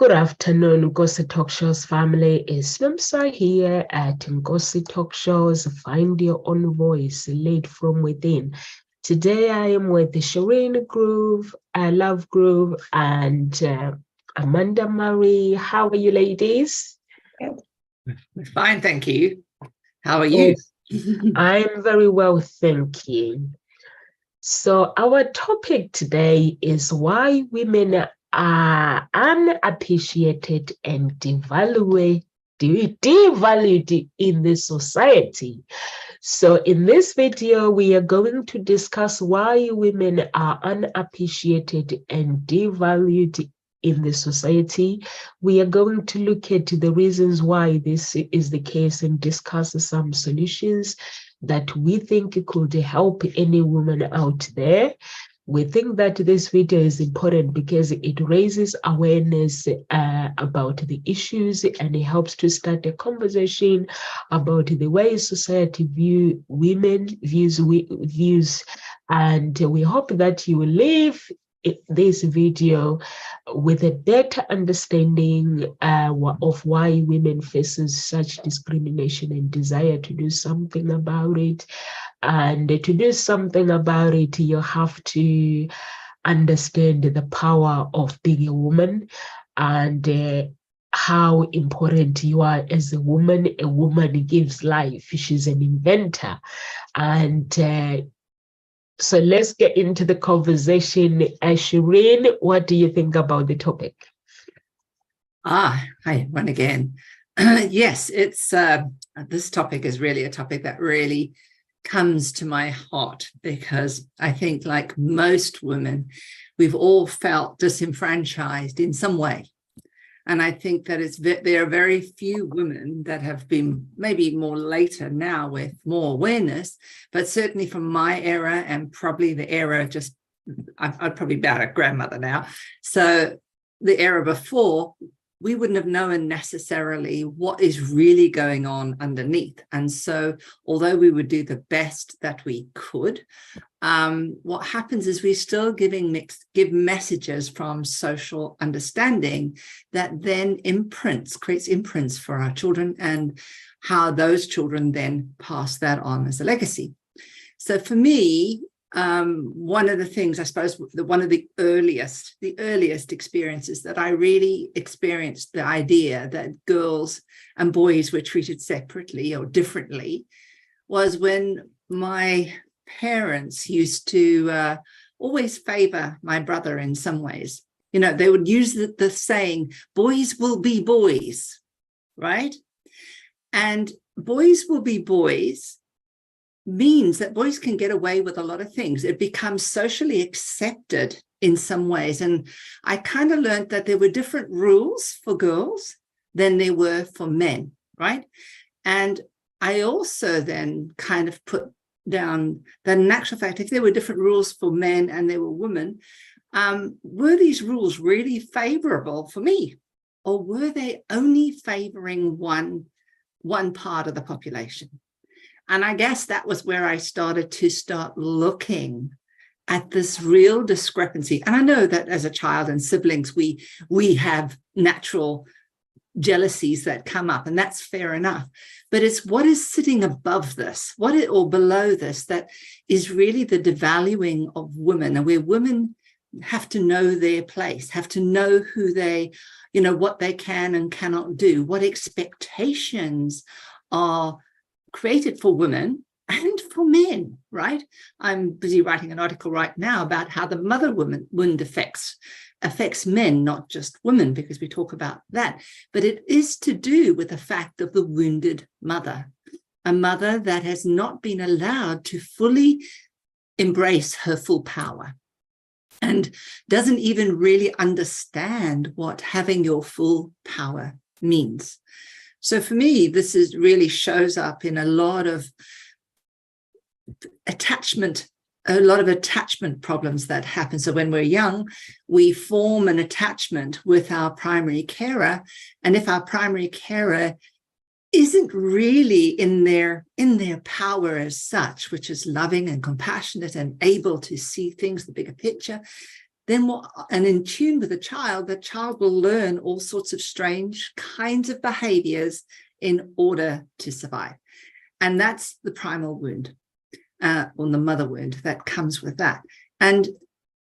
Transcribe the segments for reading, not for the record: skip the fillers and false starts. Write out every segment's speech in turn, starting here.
Good afternoon, Ngozi Talk Shows family. It's Namsa here at Ngozi Talk Shows. Find your own voice, lead from within. Today I am with Shireen Groove, Love Groove, and Amanda Marie. How are you, ladies? Fine, thank you. How are you? I'm very well, thank you. So our topic today is why women are unappreciated and devalued in the society. So in this video, we are going to discuss why women are unappreciated and devalued in the society. We are going to look at the reasons why this is the case and discuss some solutions that we think could help any woman out there. We think that this video is important because it raises awareness about the issues, and it helps to start a conversation about the way society views, and we hope that you will leave this video with a better understanding of why women faces such discrimination and desire to do something about it. And to do something about it, you have to understand the power of being a woman and how important you are as a woman. A woman gives life. She's an inventor. And so let's get into the conversation. Shireen, what do you think about the topic? Hi, one again. Yes, it's this topic is really a topic that really comes to my heart, because I think, like most women, we've all felt disenfranchised in some way. And I think that there are very few women that have been, maybe more later now with more awareness, but certainly from my era and probably the era just, I'm probably about a grandmother now. So the era before, we wouldn't have known necessarily what is really going on underneath. And so although we would do the best that we could, what happens is we still give messages from social understanding that then creates imprints for our children, and how those children then pass that on as a legacy. So for me, one of the things, I suppose, one of the earliest experiences that I really experienced the idea that girls and boys were treated separately or differently was when my parents used to always favor my brother in some ways. You know, they would use the saying, boys will be boys, right? And boys will be boys means that boys can get away with a lot of things. It becomes socially accepted in some ways. And I kind of learned that there were different rules for girls than there were for men, right? And I also then kind of put down that in actual fact, if there were different rules for men and there were women, were these rules really favorable for me? Or were they only favoring one part of the population? And I guess that was where I started to looking at this real discrepancy. And I know that as a child and siblings, we have natural jealousies that come up, and that's fair enough. But it's what is sitting above this, or below this, that is really the devaluing of women, and where women have to know their place, have to know who they, what they can and cannot do, what expectations are created for women and for men, right? I'm busy writing an article right now about how the mother wound affects men, not just women, because we talk about that. But it is to do with the fact of the wounded mother, a mother that has not been allowed to fully embrace her full power and doesn't even really understand what having your full power means. So for me, this really shows up in a lot of attachment problems that happen. So when we're young, we form an attachment with our primary carer. And if our primary carer isn't really in their power as such, which is loving and compassionate and able to see things, the bigger picture, then and in tune with the child will learn all sorts of strange kinds of behaviors in order to survive. And that's the primal wound, or the mother wound that comes with that. And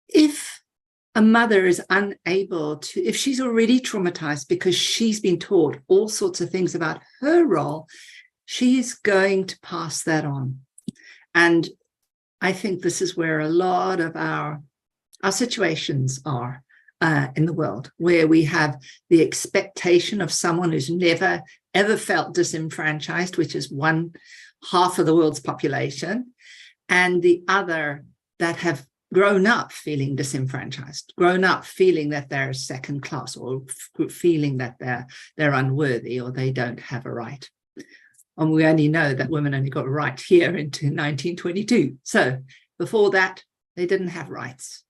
if a mother is unable to, if she's already traumatized because she's been taught all sorts of things about her role, she is going to pass that on. And I think this is where a lot of our situations are in the world, where we have the expectation of someone who's never, ever felt disenfranchised, which is one half of the world's population, and the other that have grown up feeling disenfranchised, grown up feeling that they're second class, or feeling that they're unworthy, or they don't have a right. And we only know that women only got a right here into 1922. So before that, they didn't have rights.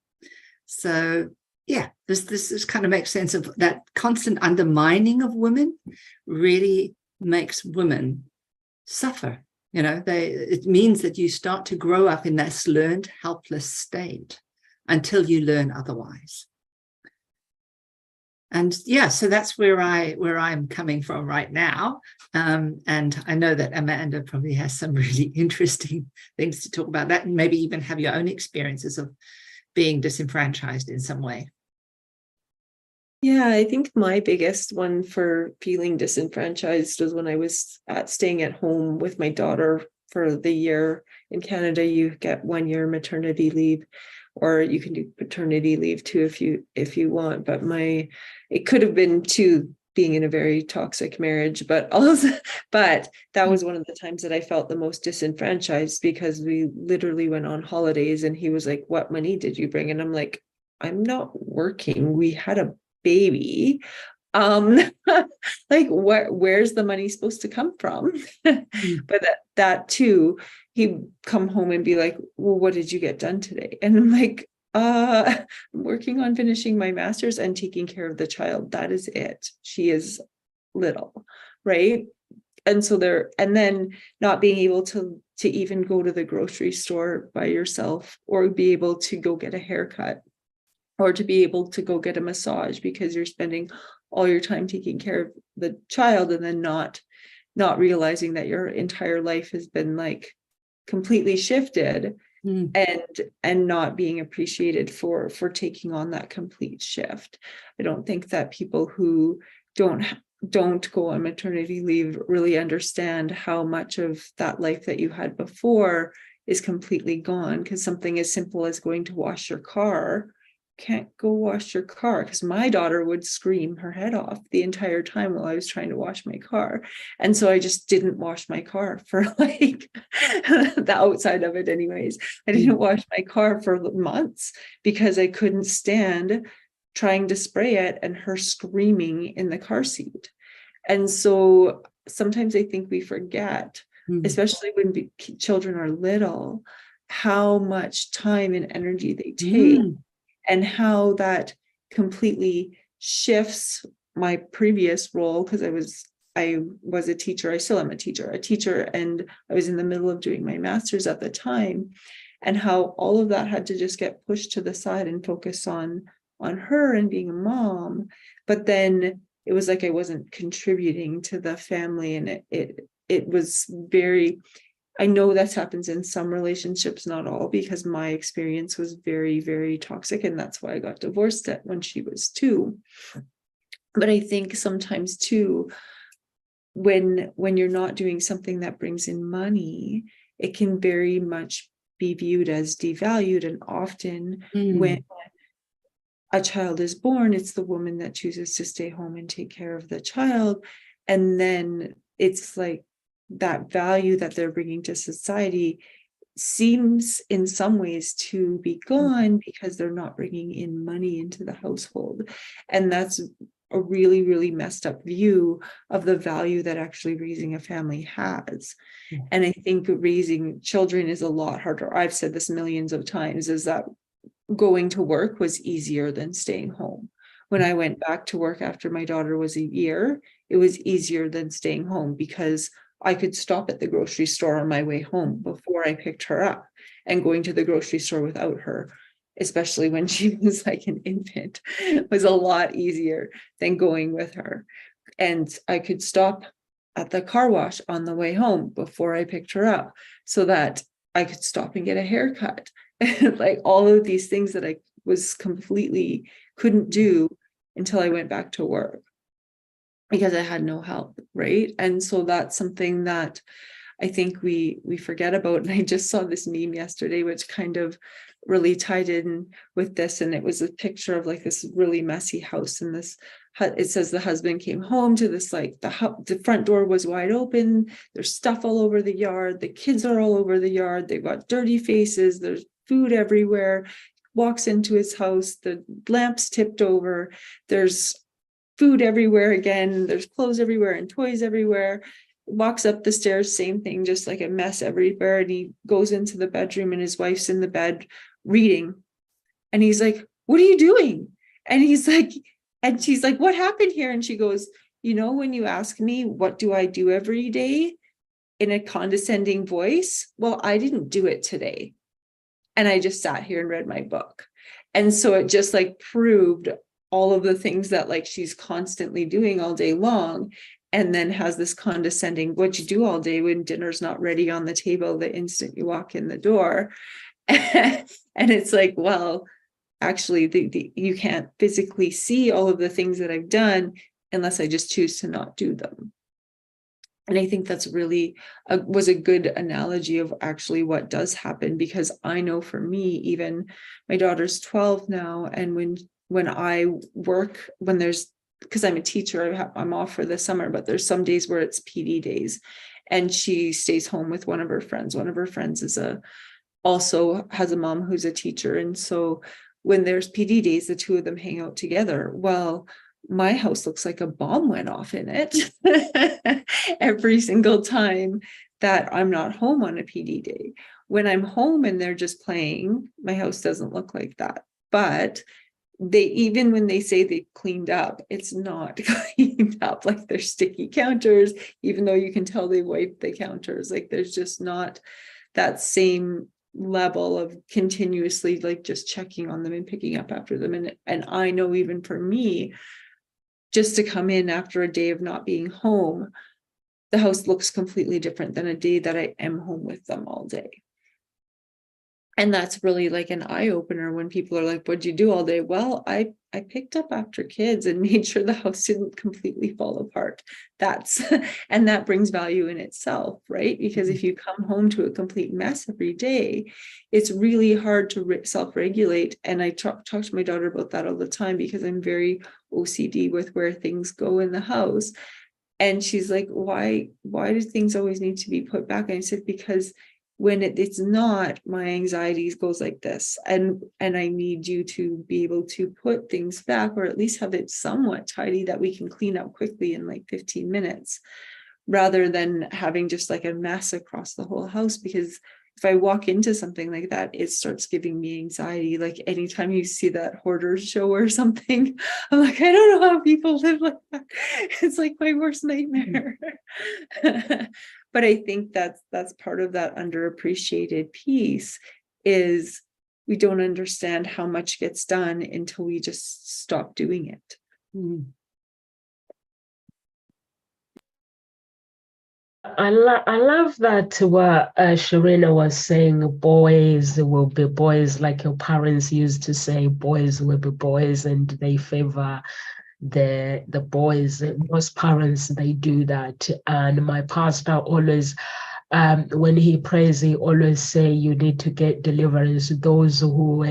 So yeah, this kind of makes sense of that constant undermining of women really makes women suffer. You know, it means that you start to grow up in this learned helpless state until you learn otherwise. And yeah, so that's where I'm coming from right now. And I know that Amanda probably has some really interesting things to talk about that, and maybe even have your own experiences of being disenfranchised in some way. Yeah, I think my biggest one for feeling disenfranchised was when I was staying at home with my daughter for the year. In Canada, you get 1 year maternity leave, or you can do paternity leave too if you want. But it could have been 2, being in a very toxic marriage, but that was one of the times that I felt the most disenfranchised, because we literally went on holidays and he was like, "What money did you bring?" And I'm like, "I'm not working. We had a baby. Like, where's the money supposed to come from?" But that too, he'd come home and be like, "Well, what did you get done today?" And I'm like, I'm working on finishing my master's and taking care of the child. That is it. She is little, right? And so and then not being able to even go to the grocery store by yourself, or be able to go get a haircut, or to be able to go get a massage, because you're spending all your time taking care of the child, and then not realizing that your entire life has been like completely shifted, and not being appreciated for taking on that complete shift. I don't think that people who don't go on maternity leave really understand how much of that life that you had before is completely gone, because something as simple as going to wash your car, can't go wash your car, because my daughter would scream her head off the entire time while I was trying to wash my car. And so I just didn't wash my car for like the outside of it anyways. I didn't wash my car for months because I couldn't stand trying to spray it and her screaming in the car seat. And so sometimes I think we forget, especially when children are little, how much time and energy they take. And how that completely shifts my previous role, because I was a teacher. I still am a teacher, and I was in the middle of doing my master's at the time, and how all of that had to just get pushed to the side and focus on her and being a mom. But then it was like I wasn't contributing to the family, and it was very. I know that happens in some relationships, not all, because my experience was very, very toxic. And that's why I got divorced when she was 2. But I think sometimes too, when you're not doing something that brings in money, it can very much be viewed as devalued. And often when a child is born, it's the woman that chooses to stay home and take care of the child. And then it's like, that value that they're bringing to society seems in some ways to be gone because they're not bringing in money into the household. And that's a really, really messed up view of the value that actually raising a family has. And I think raising children is a lot harder. I've said this millions of times, is that going to work was easier than staying home. When I went back to work after my daughter was a year, it was easier than staying home, because I could stop at the grocery store on my way home before I picked her up, and going to the grocery store without her especially when she was like an infant, was a lot easier than going with her. And I could stop at the car wash on the way home before I picked her up so that I could stop and get a haircut. Like all of these things that I was completely couldn't do until I went back to work because I had no help, right? And so that's something that I think we forget about. And I just saw this meme yesterday, which kind of really tied in with this. And it was a picture of like this really messy house. And this, it says the husband came home to this, like the front door was wide open. There's stuff all over the yard. The kids are all over the yard. They've got dirty faces. There's food everywhere. Walks into his house. The lamp's tipped over. There's food everywhere again. There's clothes everywhere and toys everywhere. Walks up the stairs, same thing, just like a mess everywhere. And he goes into the bedroom and his wife's in the bed reading. And he's like, "What are you doing?" And he's like, and she's like, "What happened here?" And she goes, "You know, when you ask me, what do I do every day?" in a condescending voice, well, I didn't do it today. And I just sat here and read my book. And so it just like proved all of the things that like she's constantly doing all day long. And then has this condescending, what you do all day when dinner's not ready on the table the instant you walk in the door. And it's like, well, actually, you can't physically see all of the things that I've done unless I just choose to not do them. And I think that's really was a good analogy of actually what does happen, because I know for me, even my daughter's 12 now, and when I work, when there's, because I'm a teacher, I'm off for the summer, but there's some days where it's PD days, and she stays home with one of her friends. One of her friends also has a mom who's a teacher, and so when there's PD days, the two of them hang out together. Well, my house looks like a bomb went off in it every single time that I'm not home on a PD day. When I'm home and they're just playing, my house doesn't look like that. But they, even when they say they've cleaned up, it's not cleaned up. Like there's sticky counters, even though you can tell they wiped the counters. Like there's just not that same level of continuously like just checking on them and picking up after them. And I know even for me, just to come in after a day of not being home, the house looks completely different than a day that I am home with them all day. And that's really like an eye-opener when people are like, "What'd you do all day?" Well, I picked up after kids and made sure the house didn't completely fall apart. And that brings value in itself, right? Because if you come home to a complete mess every day, it's really hard to self-regulate. And I talk to my daughter about that all the time, because I'm very OCD with where things go in the house. And she's like, why do things always need to be put back? And I said, because when it's not, my anxieties goes like this, and I need you to be able to put things back, or at least have it somewhat tidy that we can clean up quickly in like 15 minutes, rather than having just like a mess across the whole house. Because if I walk into something like that, it starts giving me anxiety. Like anytime you see that hoarders show or something, I'm like, I don't know how people live like that. It's like my worst nightmare. But I think that's part of that underappreciated piece, is we don't understand how much gets done until we just stop doing it. Mm. I love that what Sharina was saying, boys will be boys, like your parents used to say, boys will be boys, and they favor the boys. Most parents, they do that. And my pastor always, when he prays, he always say, you need to get deliverance. Those who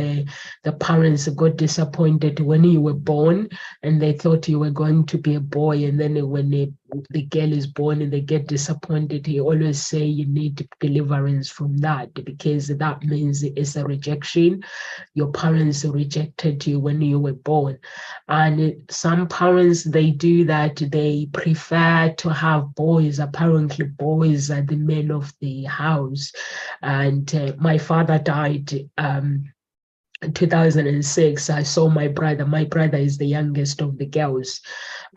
the parents got disappointed when you were born, and they thought you were going to be a boy, and then when the girl is born and they get disappointed, he always say you need deliverance from that, because that means it's a rejection. Your parents rejected you when you were born. And some parents, they do that. They prefer to have boys. Apparently boys are the men of the house. And my father died 2006, I saw my brother. My brother is the youngest of the girls.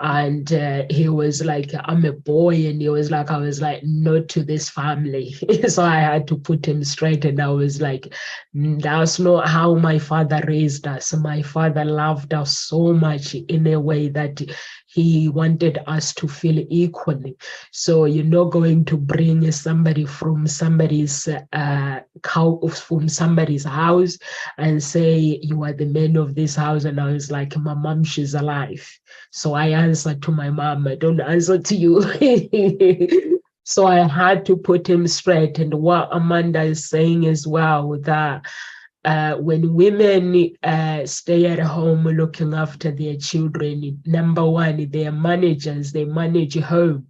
And he was like, I'm a boy. And he was like, I was like, not to this family. So I had to put him straight. And I was like, that's not how my father raised us. My father loved us so much in a way that he wanted us to feel equally. So you're not going to bring somebody from somebody's from somebody's house and say, you are the man of this house. And I was like, my mom, she's alive. So I answered to my mom, I don't answer to you. So I had to put him straight. And what Amanda is saying as well, that when women stay at home looking after their children, number one, they are managers, they manage home,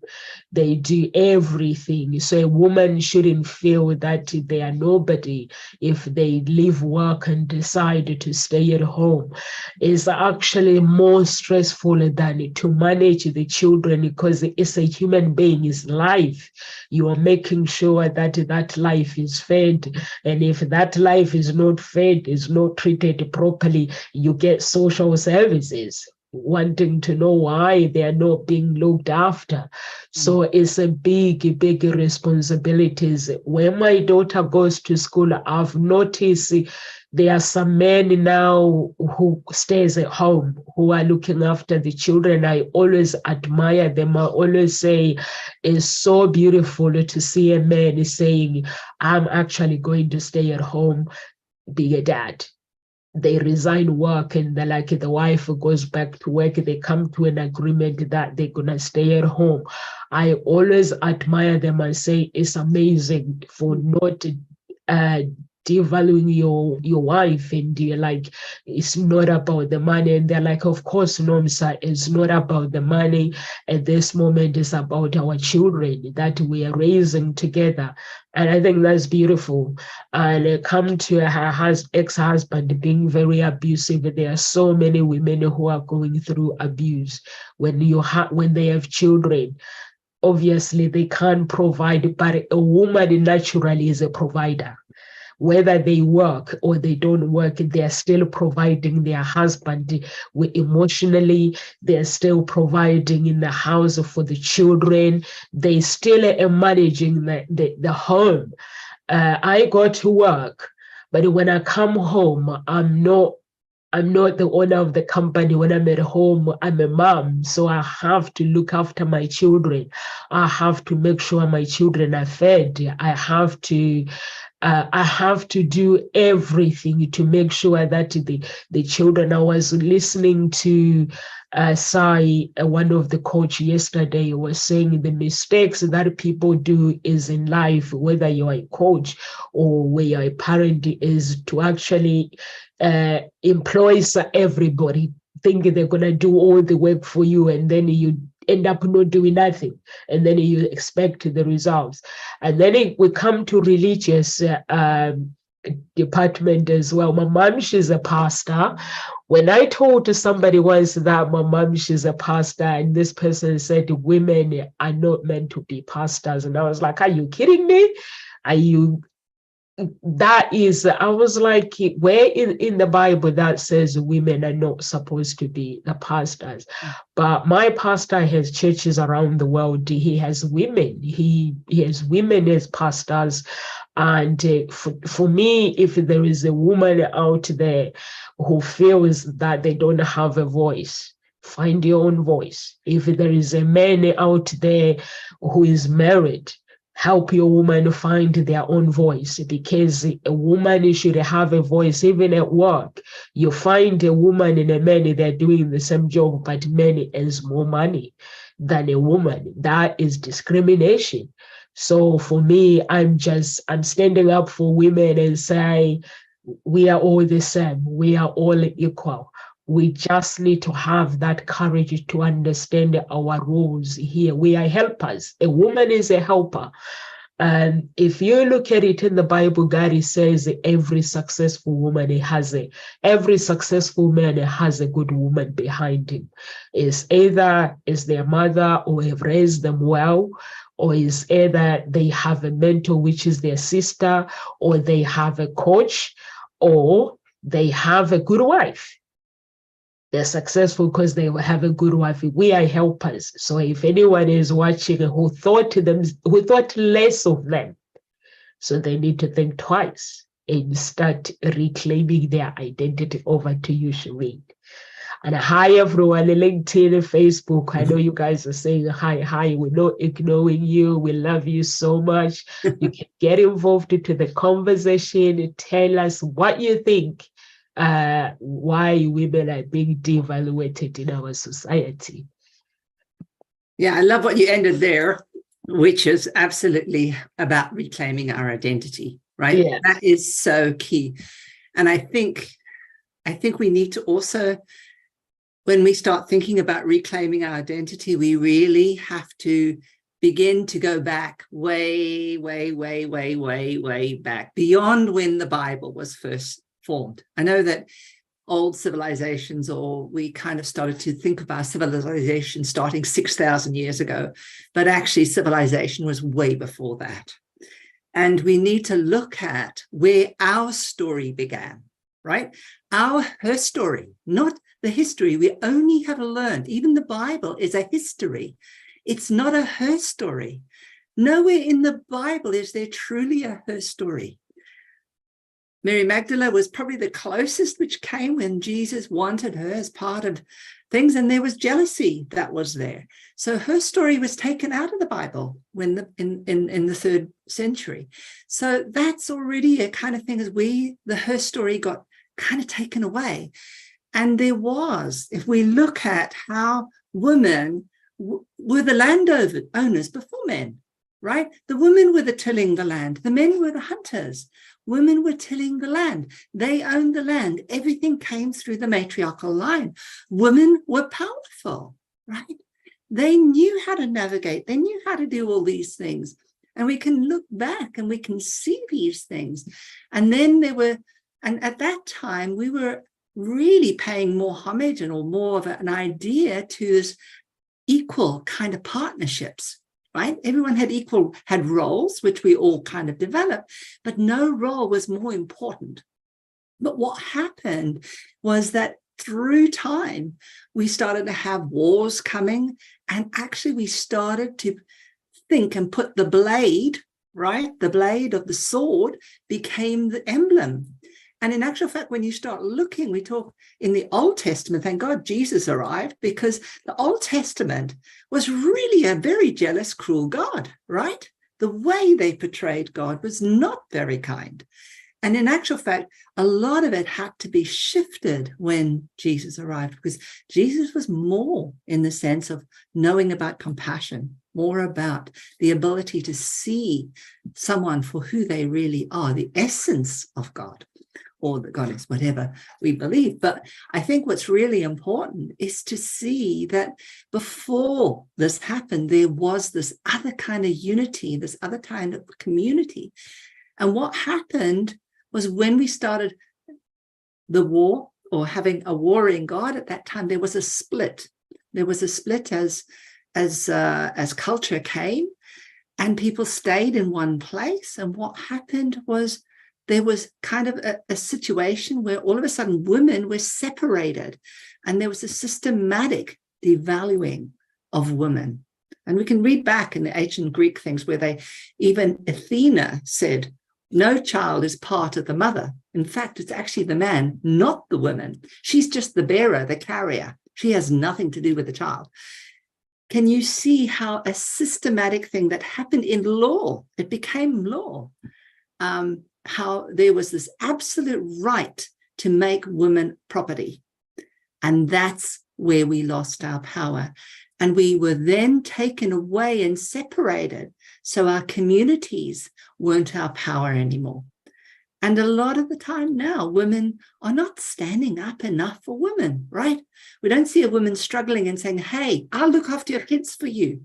they do everything. So a woman shouldn't feel that they are nobody if they leave work and decide to stay at home. It's actually more stressful than to manage the children, because it's a human being, it's life. You are making sure that that life is fed. And if that life is not fed, is not treated properly, you get social services wanting to know why they are not being looked after. So it's a big, big responsibilities. When my daughter goes to school, I've noticed there are some men now who stays at home, who are looking after the children. I always admire them. I always say it's so beautiful to see a man saying, I'm actually going to stay at home, be a dad. They resign work and they're like, the wife goes back to work. They come to an agreement that they're going to stay at home. I always admire them and say it's amazing for not devaluing your wife, and you're like, it's not about the money. And they're like, of course, no, sir, it's not about the money. At this moment, it's about our children that we are raising together. And I think that's beautiful. And come to her ex-husband being very abusive. There are so many women who are going through abuse. When they have children, obviously they can't provide, but a woman naturally is a provider. Whether they work or they don't work, they're still providing their husband emotionally. They're still providing in the house for the children. They still are managing the home. I go to work, but when I come home, I'm not the owner of the company. When I'm at home, I'm a mom. So I have to look after my children. I have to make sure my children are fed. I have to do everything to make sure that the children. I was listening to Sai, one of the coach yesterday, was saying the mistakes that people do is in life, whether you're a coach or where you're a parent, is to actually employ everybody, think they're going to do all the work for you, and then you end up not doing nothing, and then you expect the results. And then we come to religious department as well. My mom, she's a pastor. When I told somebody once that my mom, she's a pastor, and this person said women are not meant to be pastors, and I was like, are you kidding me? Are you? That is, I was like, where in the Bible that says women are not supposed to be the pastors? But my pastor has churches around the world. He has women. He has women as pastors. And for me, if there is a woman out there who feels that they don't have a voice, find your own voice. If there is a man out there who is married, help your woman find their own voice, because a woman should have a voice. Even at work, you find a woman and a man, they're doing the same job, but man earns more money than a woman. That is discrimination. So for me, I'm standing up for women and say, we are all the same. We are all equal. We just need to have that courage to understand our roles here. We are helpers. A woman is a helper. And if you look at it in the Bible, God says every successful woman every successful man has a good woman behind him. It's either is their mother or have raised them well, or is either they have a mentor, which is their sister, or they have a coach, or they have a good wife. They're successful because they have a good wife. We are helpers. So if anyone is watching who thought less of them, so they need to think twice and start reclaiming their identity. Over to you, Shireen. And hi, everyone, LinkedIn, Facebook. I know you guys are saying hi. We're not ignoring you. We love you so much. You can get involved into the conversation. Tell us what you think, why women are being devalued in our society. Yeah, I love what you ended there, which is absolutely about reclaiming our identity, right? Yes. That is so key. And I think we need to also, when we start thinking about reclaiming our identity, we really have to begin to go back way back, beyond when the Bible was first formed. I know that old civilizations, or we kind of started to think of our civilization starting 6,000 years ago, but actually civilization was way before that. And we need to look at where our story began, right? Her story, not the history. We only have learned, even the Bible is a history. It's not a her story. Nowhere in the Bible is there truly a her story. Mary Magdalene was probably the closest which came when Jesus wanted her as part of things, and there was jealousy that was there. So her story was taken out of the Bible when in the 3rd century. So that's already a kind of thing as her story got kind of taken away. And there was, if we look at how women were the landowners before men, right? The women were tilling the land. The men were the hunters. Women were tilling the land. They owned the land. Everything came through the matriarchal line. Women were powerful, right? They knew how to navigate. They knew how to do all these things. And we can look back and we can see these things. And then and at that time, we were really paying more homage or more of an idea to this equal kind of partnerships, right? Everyone had roles, which we all kind of developed, but no role was more important. But what happened was that through time, we started to have wars coming, and actually we started to think and put the blade, right? The blade of the sword became the emblem. And in actual fact, when you start looking, we talk in the Old Testament, thank God Jesus arrived, because the Old Testament was really a very jealous, cruel God, right? The way they portrayed God was not very kind. And in actual fact, a lot of it had to be shifted when Jesus arrived, because Jesus was more in the sense of knowing about compassion, more about the ability to see someone for who they really are, the essence of God, or the goddess, whatever we believe. But I think what's really important is to see that before this happened, there was this other kind of unity, this other kind of community. And what happened was when we started the war, or having a warring God at that time, there was a split. There was a split as culture came, and people stayed in one place. And what happened was there was kind of a situation where all of a sudden women were separated, and there was a systematic devaluing of women. And we can read back in the ancient Greek things where even Athena said, no child is part of the mother. In fact, it's actually the man, not the woman. She's just the bearer, the carrier. She has nothing to do with the child. Can you see how a systematic thing that happened in law, it became law, how there was this absolute right to make women property. And that's where we lost our power. And we were then taken away and separated. So our communities weren't our power anymore. And a lot of the time now, women are not standing up enough for women, right? We don't see a woman struggling and saying, hey, I'll look after your kids for you.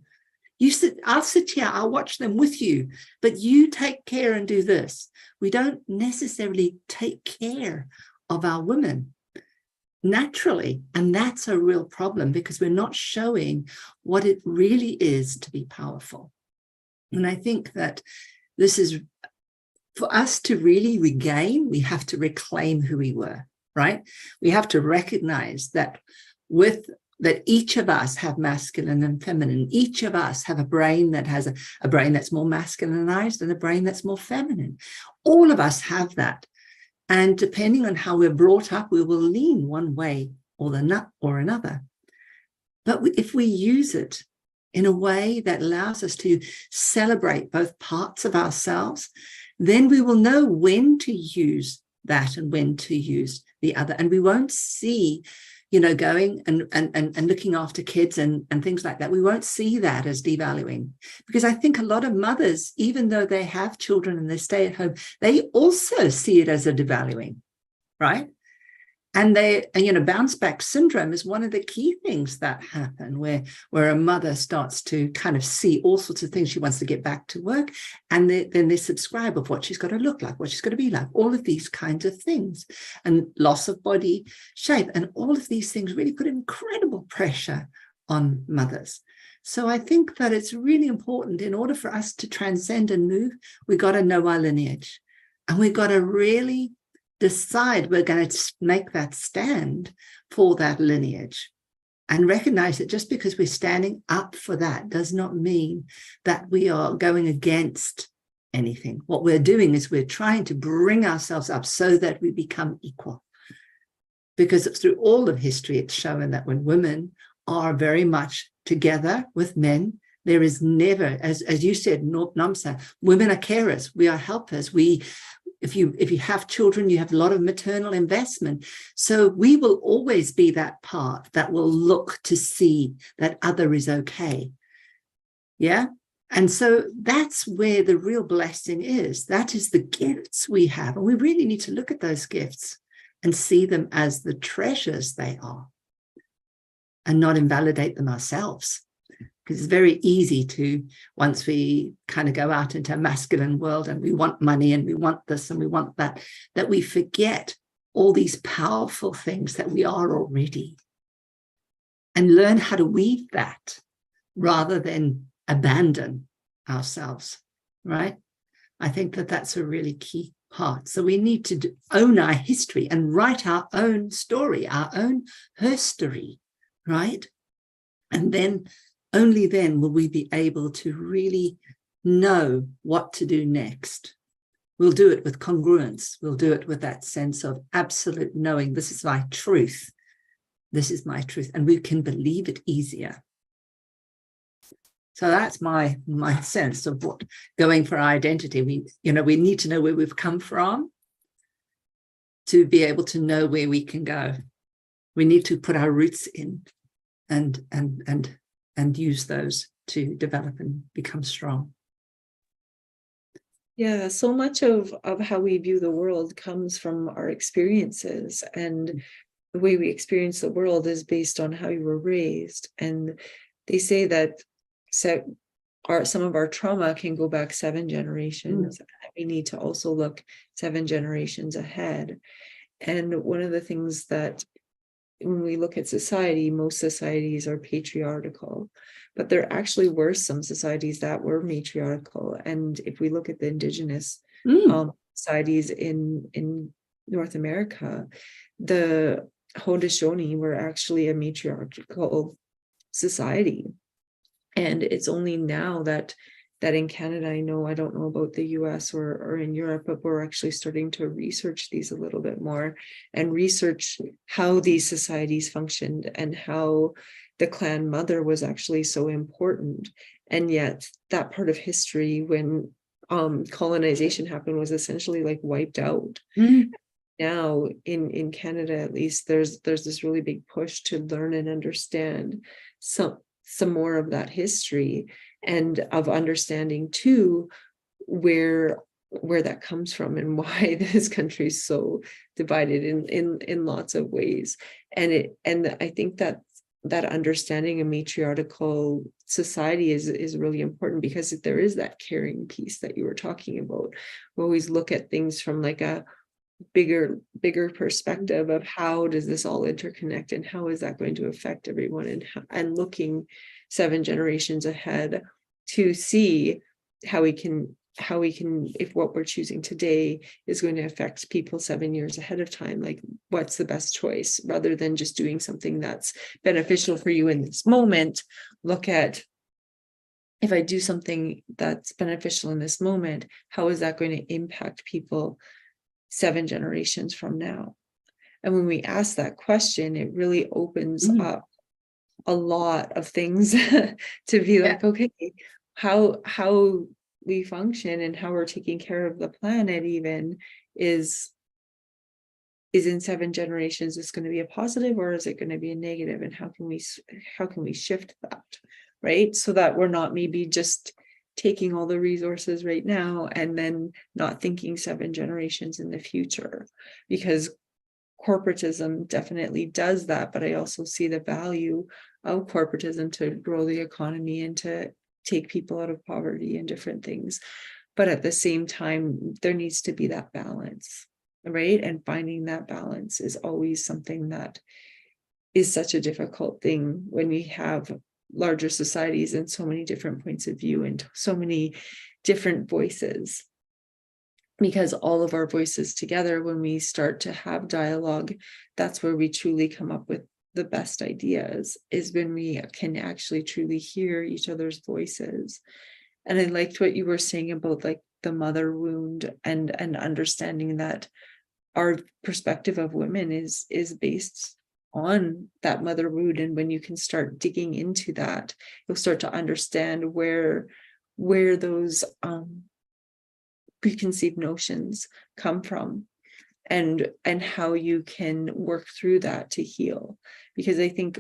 I'll sit here, I'll watch them with you, but you take care and do this. We don't necessarily take care of our women naturally. And that's a real problem, because we're not showing what it really is to be powerful. And I think that this is, for us to really regain, we have to reclaim who we were. right? We have to recognize that that each of us have masculine and feminine. Each of us have a brain that has a brain that's more masculinized and a brain that's more feminine. All of us have that. And depending on how we're brought up, we will lean one way or another. But if we use it in a way that allows us to celebrate both parts of ourselves, then we will know when to use that and when to use the other. And we won't see, going and looking after kids and things like that. We won't see that as devaluing, because I think a lot of mothers, even though they have children and they stay at home, they also see it as a devaluing, right? And bounce back syndrome is one of the key things that happen where a mother starts to kind of see all sorts of things. She wants to get back to work, and then they subscribe of what she's got to look like, what she's got to be like, all of these kinds of things, and loss of body shape. And all of these things really put incredible pressure on mothers. So I think that it's really important, in order for us to transcend and move, we got to know our lineage, and we got to really decide we're going to make that stand for that lineage, and recognize that just because we're standing up for that does not mean that we are going against anything. What we're doing is we're trying to bring ourselves up so that we become equal. Because through all of history, it's shown that when women are very much together with men, there is never, as you said, Namsa, women are carers, we are helpers, If you have children, you have a lot of maternal investment. So we will always be that part that will look to see that other is okay. Yeah. And so that's where the real blessing is. That is the gifts we have. And we really need to look at those gifts and see them as the treasures they are, and not invalidate them ourselves. Because it's very easy to, once we kind of go out into a masculine world and we want money and we want this and we want that, that we forget all these powerful things that we are already, and learn how to weave that rather than abandon ourselves, right? I think that that's a really key part. So we need to own our history and write our own story, our own herstory, right? And then only then will we be able to really know what to do next. We'll do it with congruence. We'll do it with that sense of absolute knowing, this is my truth. This is my truth. And we can believe it easier. So that's my sense of what going for our identity. We need to know where we've come from to be able to know where we can go. We need to put our roots in and use those to develop and become strong. Yeah, so much of how we view the world comes from our experiences, and the way we experience the world is based on how you were raised. And they say that some of our trauma can go back 7 generations. We need to also look 7 generations ahead. And one of the things that, when we look at society, most societies are patriarchal, but there actually were some societies that were matriarchal. And if we look at the indigenous societies in North America, the Haudenosaunee were actually a matriarchal society. And it's only now that in Canada, I don't know about the US or in Europe, but we're actually starting to research these a little bit more and research how these societies functioned and how the clan mother was actually so important. And yet that part of history, when colonization happened, was essentially like wiped out. Now in Canada, at least, there's this really big push to learn and understand some more of that history, and of understanding too where that comes from and why this country is so divided in lots of ways. And I think that understanding a matriarchal society is really important, because there is that caring piece that you were talking about. We always look at things from like a bigger perspective of how does this all interconnect and how is that going to affect everyone, and looking 7 generations ahead to see how we can how we can, if what we're choosing today is going to affect people 7 years ahead of time, like what's the best choice, rather than just doing something that's beneficial for you in this moment. Look at, if I do something that's beneficial in this moment, how is that going to impact people 7 generations from now? And when we ask that question, it really opens up a lot of things to be like, okay, how we function and how we're taking care of the planet even is in 7 generations, is going to be a positive, or is it going to be a negative? And how can we shift that, right? So that we're not maybe just taking all the resources right now and then not thinking 7 generations in the future, because corporatism definitely does that. But I also see the value of corporatism to grow the economy and to take people out of poverty and different things. But at the same time, there needs to be that balance, right? And finding that balance is always something that is such a difficult thing when we have larger societies and so many different points of view and so many different voices. Because all of our voices together, when we start to have dialogue, that's where we truly come up with the best ideas, is when we can actually truly hear each other's voices. And I liked what you were saying about like the mother wound and understanding that our perspective of women is based on that mother wound. And when you can start digging into that, you'll start to understand where those preconceived notions come from, and how you can work through that to heal. Because I think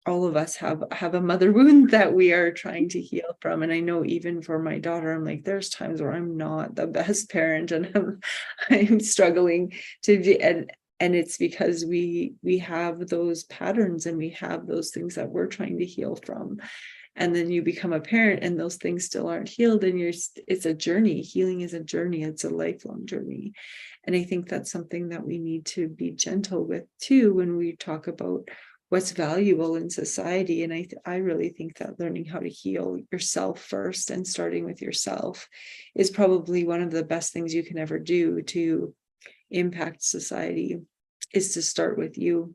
all of us have a mother wound that we are trying to heal from. And I know even for my daughter, I'm like, there's times where I'm not the best parent and I'm struggling to be, and it's because we have those patterns and we have those things that we're trying to heal from. And then you become a parent and those things still aren't healed, and it's a journey. Healing is a journey. It's a lifelong journey. And I think that's something that we need to be gentle with too, when we talk about what's valuable in society. And I really think that learning how to heal yourself first and starting with yourself is probably one of the best things you can ever do to impact society, is to start with you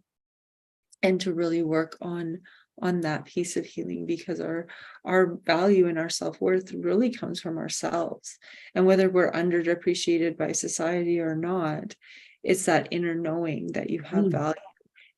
and to really work on that piece of healing, because our value and our self-worth really comes from ourselves. And whether we're underappreciated by society or not, it's that inner knowing that you have value,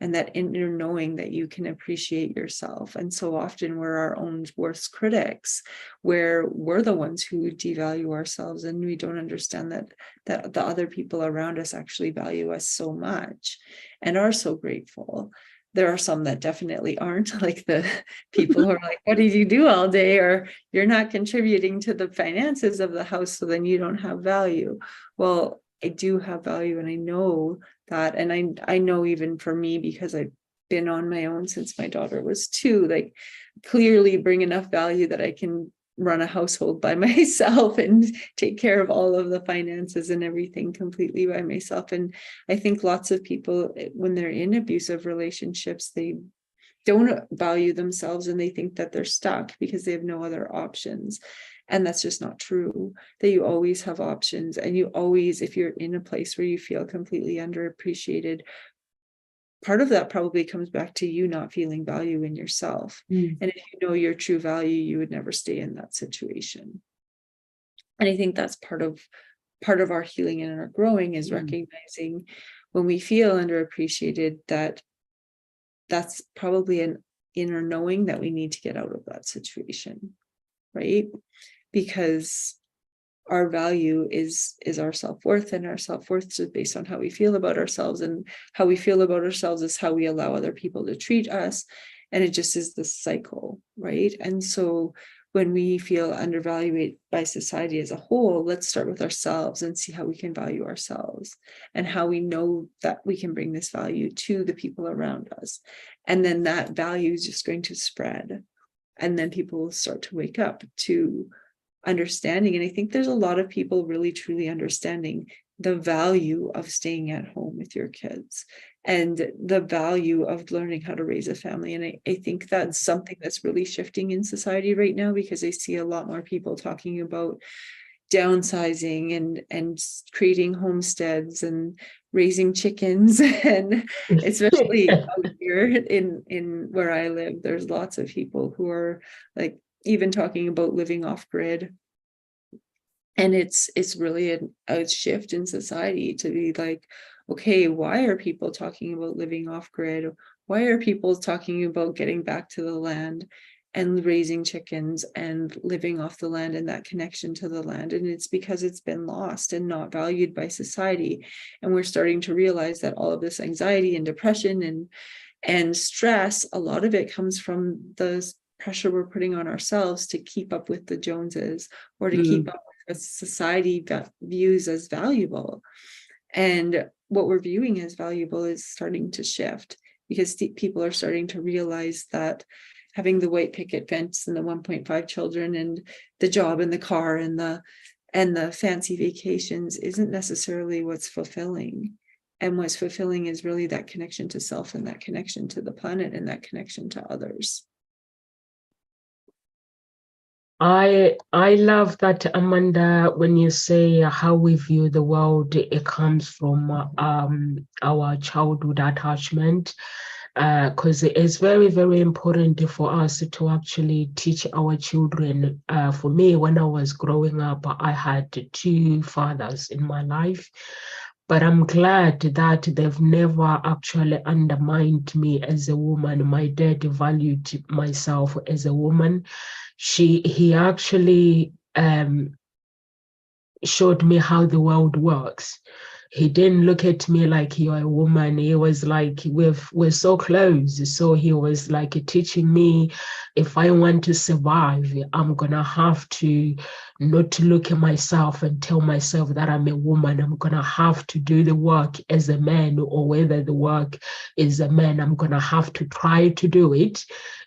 and that inner knowing that you can appreciate yourself. And so often we're our own worst critics, where we're the ones who devalue ourselves, and we don't understand that the other people around us actually value us so much and are so grateful. There are some that definitely aren't, like the people who are like, what did you do all day? Or you're not contributing to the finances of the house, so then you don't have value. Well, I do have value, and I know that. And I know even for me, because I've been on my own since my daughter was 2, like clearly bring enough value that I can run a household by myself and take care of all of the finances and everything completely by myself. And I think lots of people, when they're in abusive relationships, they don't value themselves and they think that they're stuck because they have no other options. And that's just not true. That you always have options, and you always, if you're in a place where you feel completely underappreciated, part of that probably comes back to you not feeling value in yourself. And if you know your true value, you would never stay in that situation. And I think that's part of our healing and our growing, is recognizing when we feel underappreciated, that's probably an inner knowing that we need to get out of that situation, right? Because our value is our self-worth, and our self-worth is based on how we feel about ourselves, and how we feel about ourselves is how we allow other people to treat us. And it just is this cycle, right? And so when we feel undervalued by society as a whole, let's start with ourselves and see how we can value ourselves, and how we know that we can bring this value to the people around us. And then that value is just going to spread, and then people will start to wake up to understanding. And I think there's a lot of people really truly understanding the value of staying at home with your kids, and the value of learning how to raise a family. And I think that's something that's really shifting in society right now, because I see a lot more people talking about downsizing and creating homesteads and raising chickens. And especially out here in where I live, there's lots of people who are like even talking about living off grid. And it's really a shift in society to be like, okay, why are people talking about living off grid? Why are people talking about getting back to the land and raising chickens and living off the land and that connection to the land? And it's because it's been lost and not valued by society. And we're starting to realize that all of this anxiety and depression and stress, a lot of it comes from the pressure we're putting on ourselves to keep up with the Joneses, or to keep up with what society views as valuable. And what we're viewing as valuable is starting to shift, because people are starting to realize that having the white picket fence and the 1.5 children and the job and the car and the fancy vacations isn't necessarily what's fulfilling. And what's fulfilling is really that connection to self and that connection to the planet and that connection to others. I love that, Amanda, when you say how we view the world, it comes from our childhood attachment, because it's very, very important for us to actually teach our children. For me, when I was growing up, I had two fathers in my life, but I'm glad that they've never actually undermined me as a woman. My dad valued myself as a woman. He actually showed me how the world works. He didn't look at me like you're a woman. He was like, we're so close. So he was like teaching me, if I want to survive, I'm gonna have to not look at myself and tell myself that I'm a woman. I'm gonna have to do the work as a man, or whether the work is a man, I'm gonna have to try to do it.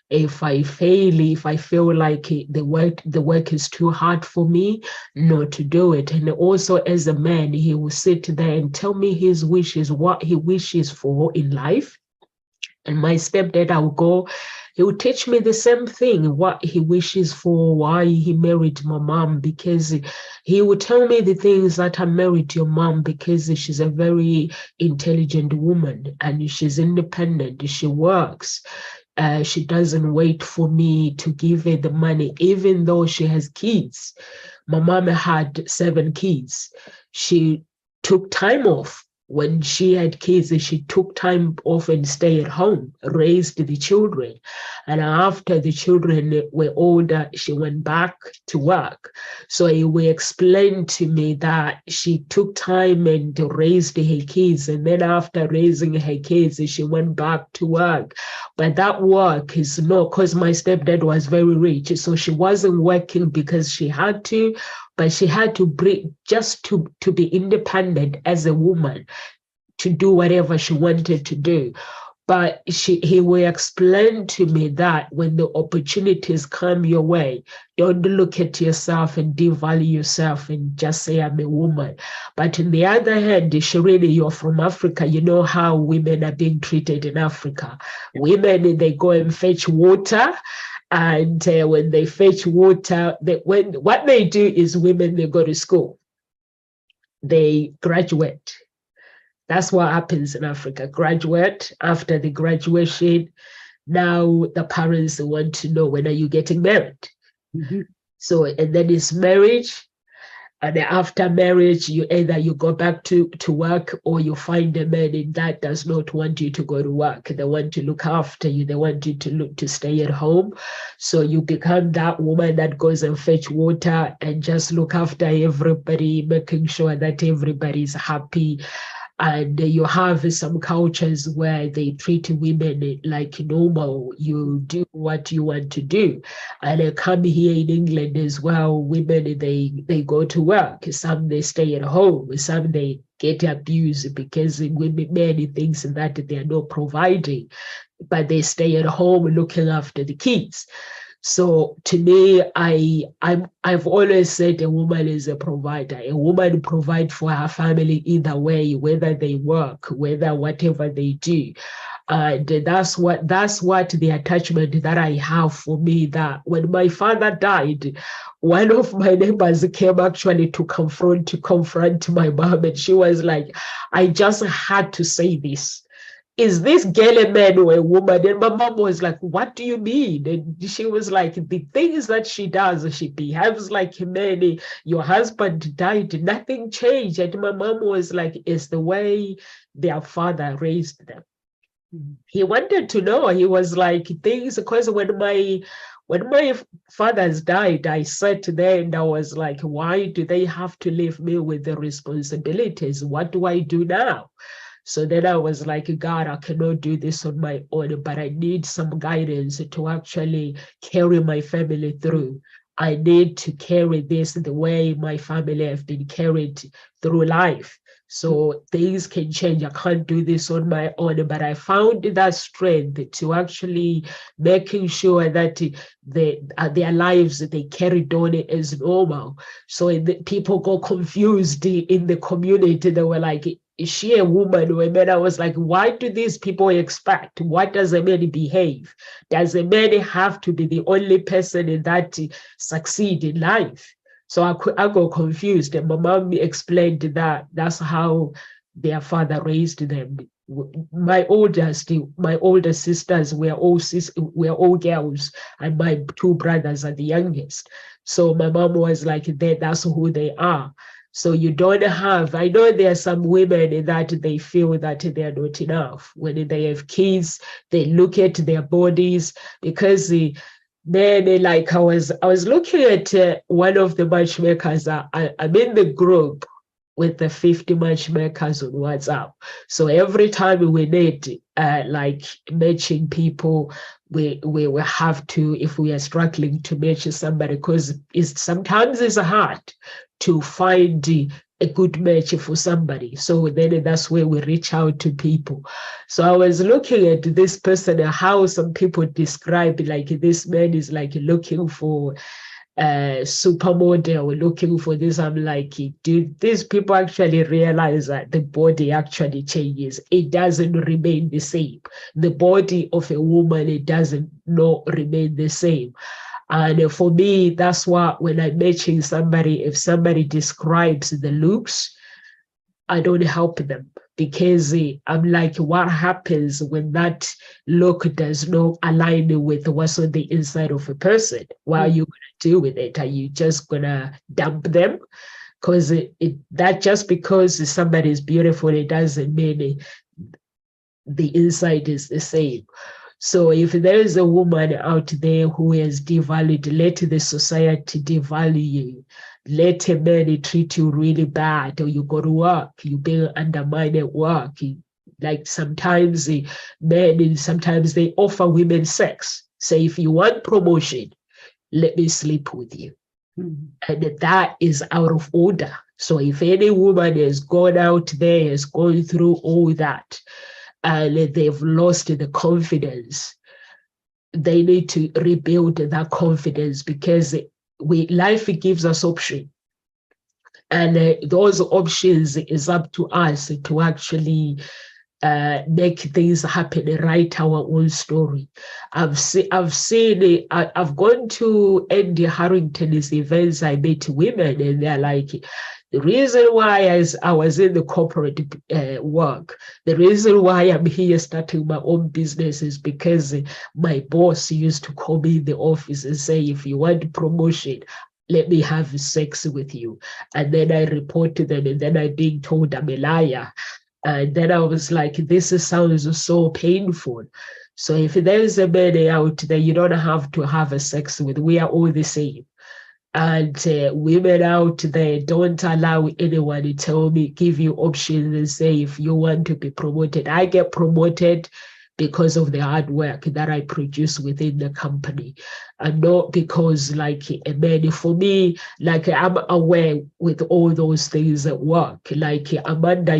If I fail, if I feel like the work is too hard for me, not to do it. And also as a man, he will sit there and tell me his wishes, what he wishes for in life. And my stepdad, I will go, he will teach me the same thing, what he wishes for, why he married my mom, because he would tell me the things that I married your mom because she's a very intelligent woman and she's independent, she works. She doesn't wait for me to give her the money, even though she has kids. My mom had 7 kids. She took time off. When she had kids, she took time off and stayed at home, raised the children. And after the children were older, she went back to work. So he will explain to me that she took time and raised her kids. And then after raising her kids, she went back to work. But that work is not, because my stepdad was very rich. So she wasn't working because she had to, but she had to bring just to be independent as a woman, to do whatever she wanted to do. But he will explain to me that when the opportunities come your way, don't look at yourself and devalue yourself and just say, I'm a woman. But on the other hand, Shireen, you're from Africa. You know how women are being treated in Africa. Women, they go and fetch water. And when they fetch water, what they do is women, they go to school. They graduate. That's what happens in Africa. Graduate, after the graduation, now the parents want to know, when are you getting married? Mm-hmm. So, and then it's marriage. And after marriage, you go back to work, or you find a man that does not want you to go to work. They want to look after you. They want you to stay at home. So you become that woman that goes and fetch water and just look after everybody, making sure that everybody's happy. And you have some cultures where they treat women like normal. You do what you want to do. And I come here in England as well, women, they go to work. Some they stay at home. Some they get abused because women, many things that they are not providing, but they stay at home looking after the kids. So to me, I've always said a woman is a provider. A woman provides for her family either way, whether they work, whether whatever they do. And that's what the attachment that I have for me, that when my father died, one of my neighbors came actually to confront my mom, and she was like, I just had to say this. Is this girl a man or a woman? And my mom was like, what do you mean? And she was like, the things that she does, she behaves like a man. Your husband died, nothing changed. And my mom was like, it's the way their father raised them. He wanted to know. He was like, things, because when my fathers died, I sat there and I was like, why do they have to leave me with the responsibilities? What do I do now? So then I was like, God, I cannot do this on my own, but I need some guidance to actually carry my family through. I need to carry this the way my family have been carried through life. So things can change. I can't do this on my own, but I found that strength to actually making sure that their lives, they carried on as normal. So people got confused in the community. They were like, is she a woman or a man? I was like, why do these people expect? What does a man behave? Does a man have to be the only person that succeed in life? So I got confused, and my mom explained that that's how their father raised them. My older sisters were all girls, and my two brothers are the youngest. So my mom was like, that's who they are. So you don't have, I know there are some women that they feel that they're not enough. When they have kids, they look at their bodies, because then, like I was looking at one of the matchmakers. I'm in the group with the 50 matchmakers on WhatsApp. So every time we need like matching people, we will have to, if we are struggling to match somebody, because sometimes it's hard to find a good match for somebody. So then that's where we reach out to people. So I was looking at this person, how some people describe, like, this man is like looking for supermodel, looking for this. I'm like, do these people actually realize that the body actually changes? It doesn't remain the same. The body of a woman, it doesn't not remain the same. And for me, that's why when I'm matching somebody, if somebody describes the looks, I don't help them, because I'm like, what happens when that look does not align with what's on the inside of a person? What are you going to do with it? Are you just going to dump them? Because that just because somebody is beautiful, it doesn't mean the inside is the same. So if there is a woman out there who is devalued, let the society devalue you. Let a man treat you really bad, or you go to work, you being undermined at work. Like sometimes men, sometimes they offer women sex. Say, if you want promotion, let me sleep with you. And that is out of order. So if any woman has gone out there, has gone through all that, and they've lost the confidence, they need to rebuild that confidence, because life gives us options, and those options is up to us to actually make things happen, write our own story. I've gone to Andy Harrington's events. I met women, and they're like, the reason why I was in the corporate work, the reason why I'm here starting my own business is because my boss used to call me in the office and say, if you want promotion, let me have sex with you. And then I report to them, and then I'm being told I'm a liar. And then I was like, this sounds so painful. So if there is a man out there, you don't have to have a sex with. We are all the same. And women out there, don't allow anyone to give you options and say, if you want to be promoted. I get promoted because of the hard work that I produce within the company, and not because, like, a man. For me, like, I'm aware with all those things at work. Like Amanda,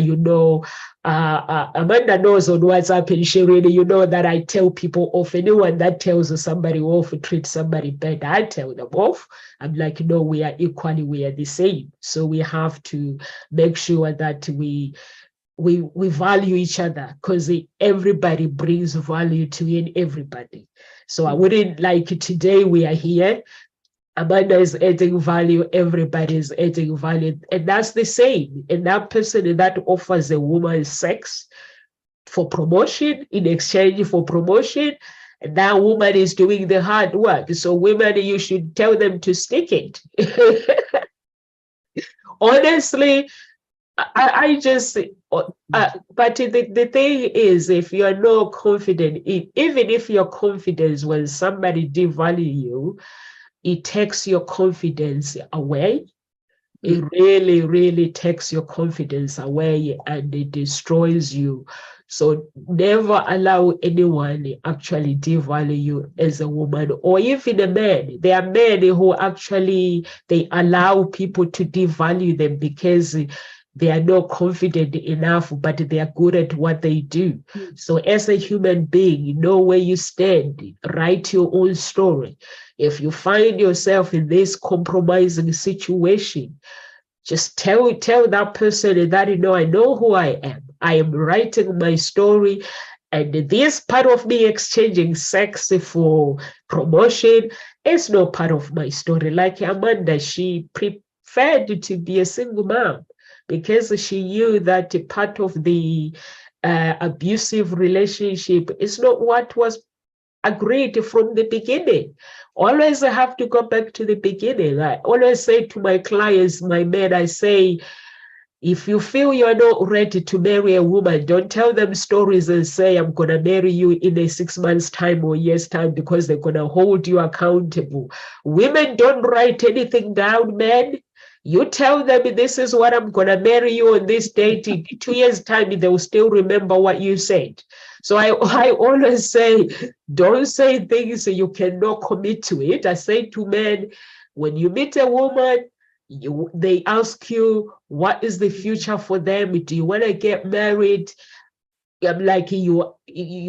Amanda knows on WhatsApp, and she really, that I tell people off. Anyone that tells somebody off, treat somebody bad, I tell them off. I'm like, no, we are equally, we are the same. So we have to make sure that we we value each other, because everybody brings value to everybody. So I wouldn't like today we are here, Amanda is adding value, everybody is adding value, and that's the same. And that person that offers a woman sex for promotion, in exchange for promotion, and that woman is doing the hard work. So women, you should tell them to stick it. Honestly, I just, but the thing is, if you're not confident, even if you're confident, when somebody devalue you, it takes your confidence away. It really, really takes your confidence away, and it destroys you. So never allow anyone actually devalue you as a woman, or even a man. There are men who actually, they allow people to devalue them because they are not confident enough, but they are good at what they do. So as a human being, you know where you stand, write your own story. If you find yourself in this compromising situation, just tell that person that, I know who I am. I am writing my story, and this part of me exchanging sex for promotion is not part of my story. Like Amanda, she preferred to be a single mom because she knew that part of the abusive relationship is not what was agreed from the beginning. Always I have to go back to the beginning. I always say to my clients, my men, I say, if you feel you're not ready to marry a woman, don't tell them stories and say, I'm going to marry you in a 6 months time or years time, because they're going to hold you accountable. Women don't write anything down, men. You tell them, this is what I'm going to marry you on this date. In 2 years time, they will still remember what you said. So I always say, don't say things you cannot commit to it. I say to men, when you meet a woman, they ask you, what is the future for them? Do you want to get married? Like you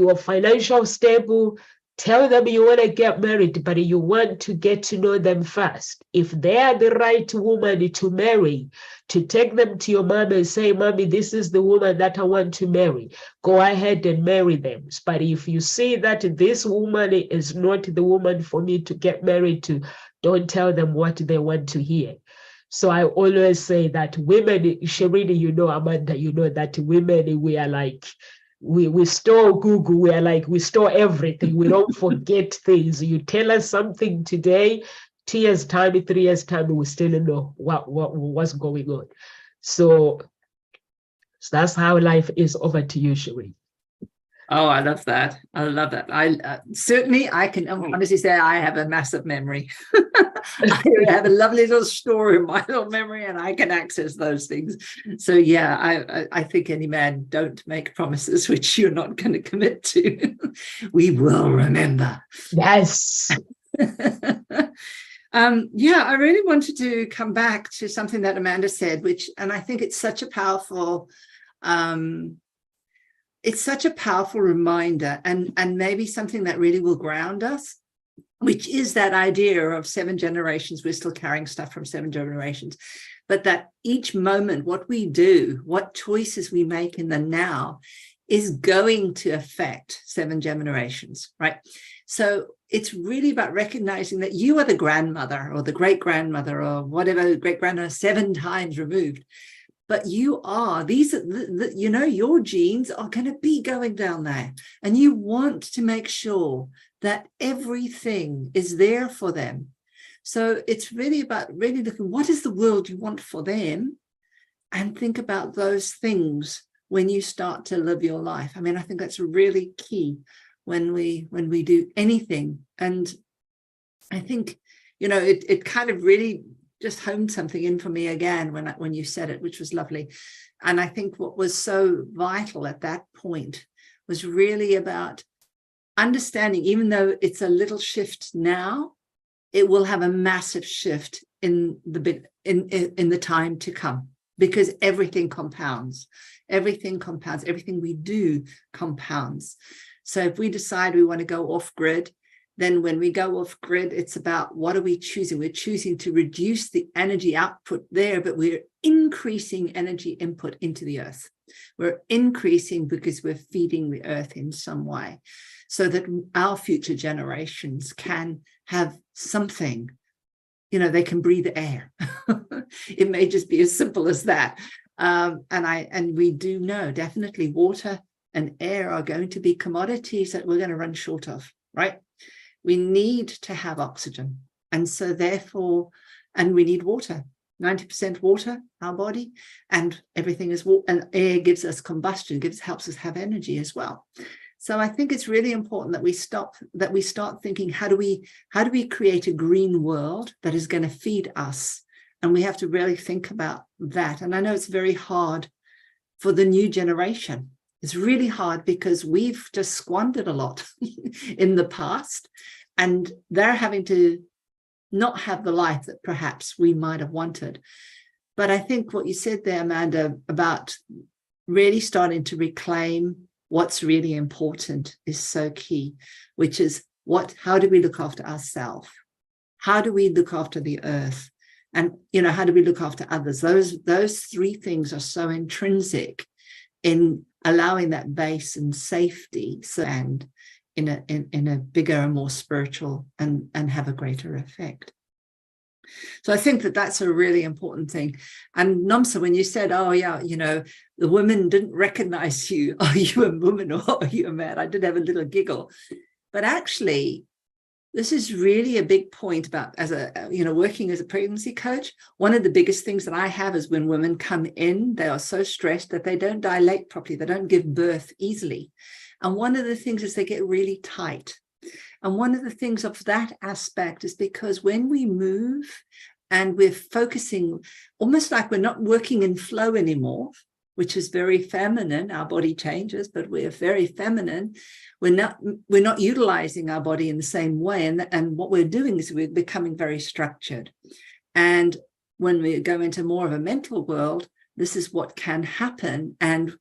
are financial stable. Tell them you want to get married, but you want to get to know them first. If they are the right woman to marry, to take them to your mom and say, Mommy, this is the woman that I want to marry, go ahead and marry them. But if you see that this woman is not the woman for me to get married to, don't tell them what they want to hear. So I always say that women, Shireen, Amanda, that women, we are like, we store Google, we store everything. We don't forget things. You tell us something today, 2 years time, 3 years time, we still know what's going on. So that's how life is. Over to you, Shireen. Oh, I love that. I love that. I can honestly say I have a massive memory. I have a lovely little store in my little memory, and I can access those things. So yeah, I think any man, don't make promises which you're not going to commit to. We will remember. Yes. Yeah, I really wanted to come back to something that Amanda said, and I think it's such a powerful reminder, and maybe something that really will ground us, which is that idea of 7 generations. We're still carrying stuff from 7 generations, but that each moment, what we do, what choices we make in the now, is going to affect 7 generations, right? So it's really about recognizing that you are the grandmother or the great-grandmother or whatever, great-grandmother 7 times removed. But you are, your genes are going to be going down there. And you want to make sure that everything is there for them. So it's really about really looking, what is the world you want for them? And think about those things when you start to live your life. I mean, I think that's really key when we do anything. And I think, it kind of really just honed something in for me again when you said it, which was lovely. And I think what was so vital at that point was really about understanding, even though it's a little shift now, it will have a massive shift in the time to come, because everything compounds. Everything we do compounds. So if we decide we want to go off grid, then when we go off grid, it's about, what are we choosing? We're choosing to reduce the energy output there, but we're increasing energy input into the earth. We're increasing because we're feeding the earth in some way, so that our future generations can have something, they can breathe air. It may just be as simple as that. And we do know definitely water and air are going to be commodities that we're going to run short of, right? We need to have oxygen. And so therefore, and we need water, 90% water, our body, and everything is water, and air gives us combustion, helps us have energy as well. So I think it's really important that we start thinking, how do we create a green world that is going to feed us? And we have to really think about that. And I know it's very hard for the new generation. It's really hard because we've just squandered a lot in the past, and they're having to not have the life that perhaps we might have wanted. But I think what you said there, Amanda, about really starting to reclaim what's really important is so key, which is how do we look after ourselves? How do we look after the earth? And, how do we look after others? Those three things are so intrinsic in allowing that base and safety and in a bigger and more spiritual and have a greater effect. So I think that's a really important thing. And Nomsa, when you said, oh yeah, the women didn't recognize you, are you a woman or are you a man? I did have a little giggle. But actually, this is really a big point about, working as a pregnancy coach. One of the biggest things that I have is when women come in, they are so stressed that they don't dilate properly. They don't give birth easily. And one of the things is they get really tight. And one of the things of that aspect is because when we move and we're focusing, almost like we're not working in flow anymore, which is very feminine, our body changes, but we're very feminine. We're not utilizing our body in the same way. And what we're doing is we're becoming very structured. And when we go into more of a mental world, this is what can happen. And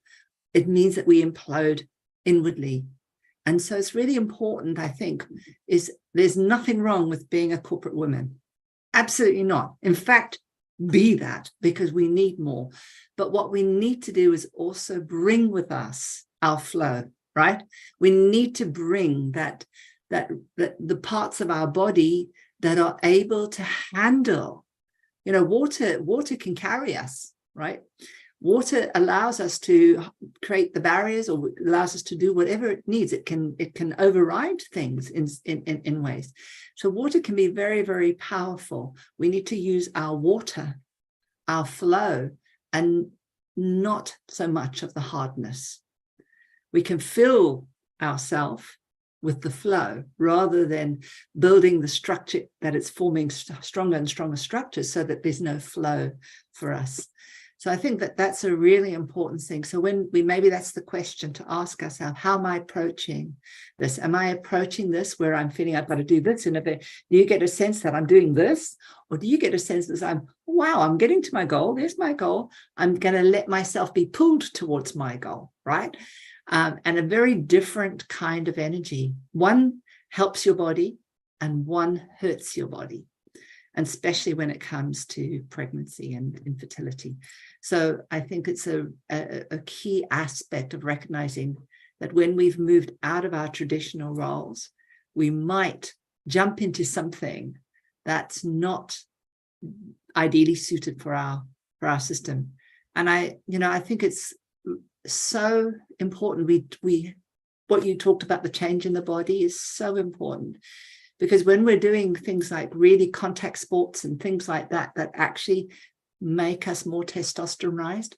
it means that we implode inwardly. And so it's really important, I think, is there's nothing wrong with being a corporate woman. Absolutely not. In fact, be that, because we need more. But what we need to do is also bring with us our flow, right? We need to bring that the parts of our body that are able to handle, water can carry us, right? Water allows us to create the barriers, or allows us to do whatever it needs. It can override things in ways. So water can be very, very powerful. We need to use our water, our flow, and not so much of the hardness. We can fill ourselves with the flow rather than building the structure that it's forming stronger and stronger structures so that there's no flow for us. So I think that's a really important thing. So maybe that's the question to ask ourselves, how am I approaching this? Am I approaching this where I'm feeling I've got to do this? And do you get a sense that I'm doing this? Or do you get a sense that I'm getting to my goal. There's my goal. I'm going to let myself be pulled towards my goal, right? And a very different kind of energy. One helps your body and one hurts your body. And especially when it comes to pregnancy and infertility. So I think it's a key aspect of recognizing that when we've moved out of our traditional roles, we might jump into something that's not ideally suited for our system. And I think it's so important. What you talked about, the change in the body, is so important. Because when we're doing things like really contact sports and things like that actually make us more testosteronized,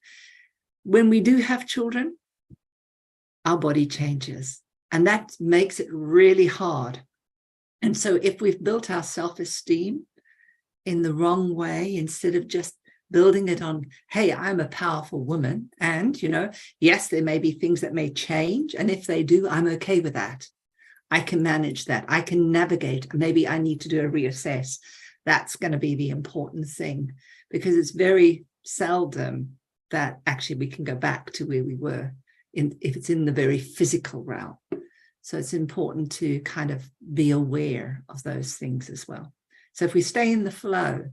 when we do have children, our body changes. And that makes it really hard. And so if we've built our self-esteem in the wrong way, instead of just building it on, hey, I'm a powerful woman. And, yes, there may be things that may change. And if they do, I'm okay with that. I can manage that. I can navigate. Maybe I need to do a reassess. That's going to be the important thing, because it's very seldom that actually we can go back to where we were if it's in the very physical realm. So it's important to kind of be aware of those things as well. So if we stay in the flow,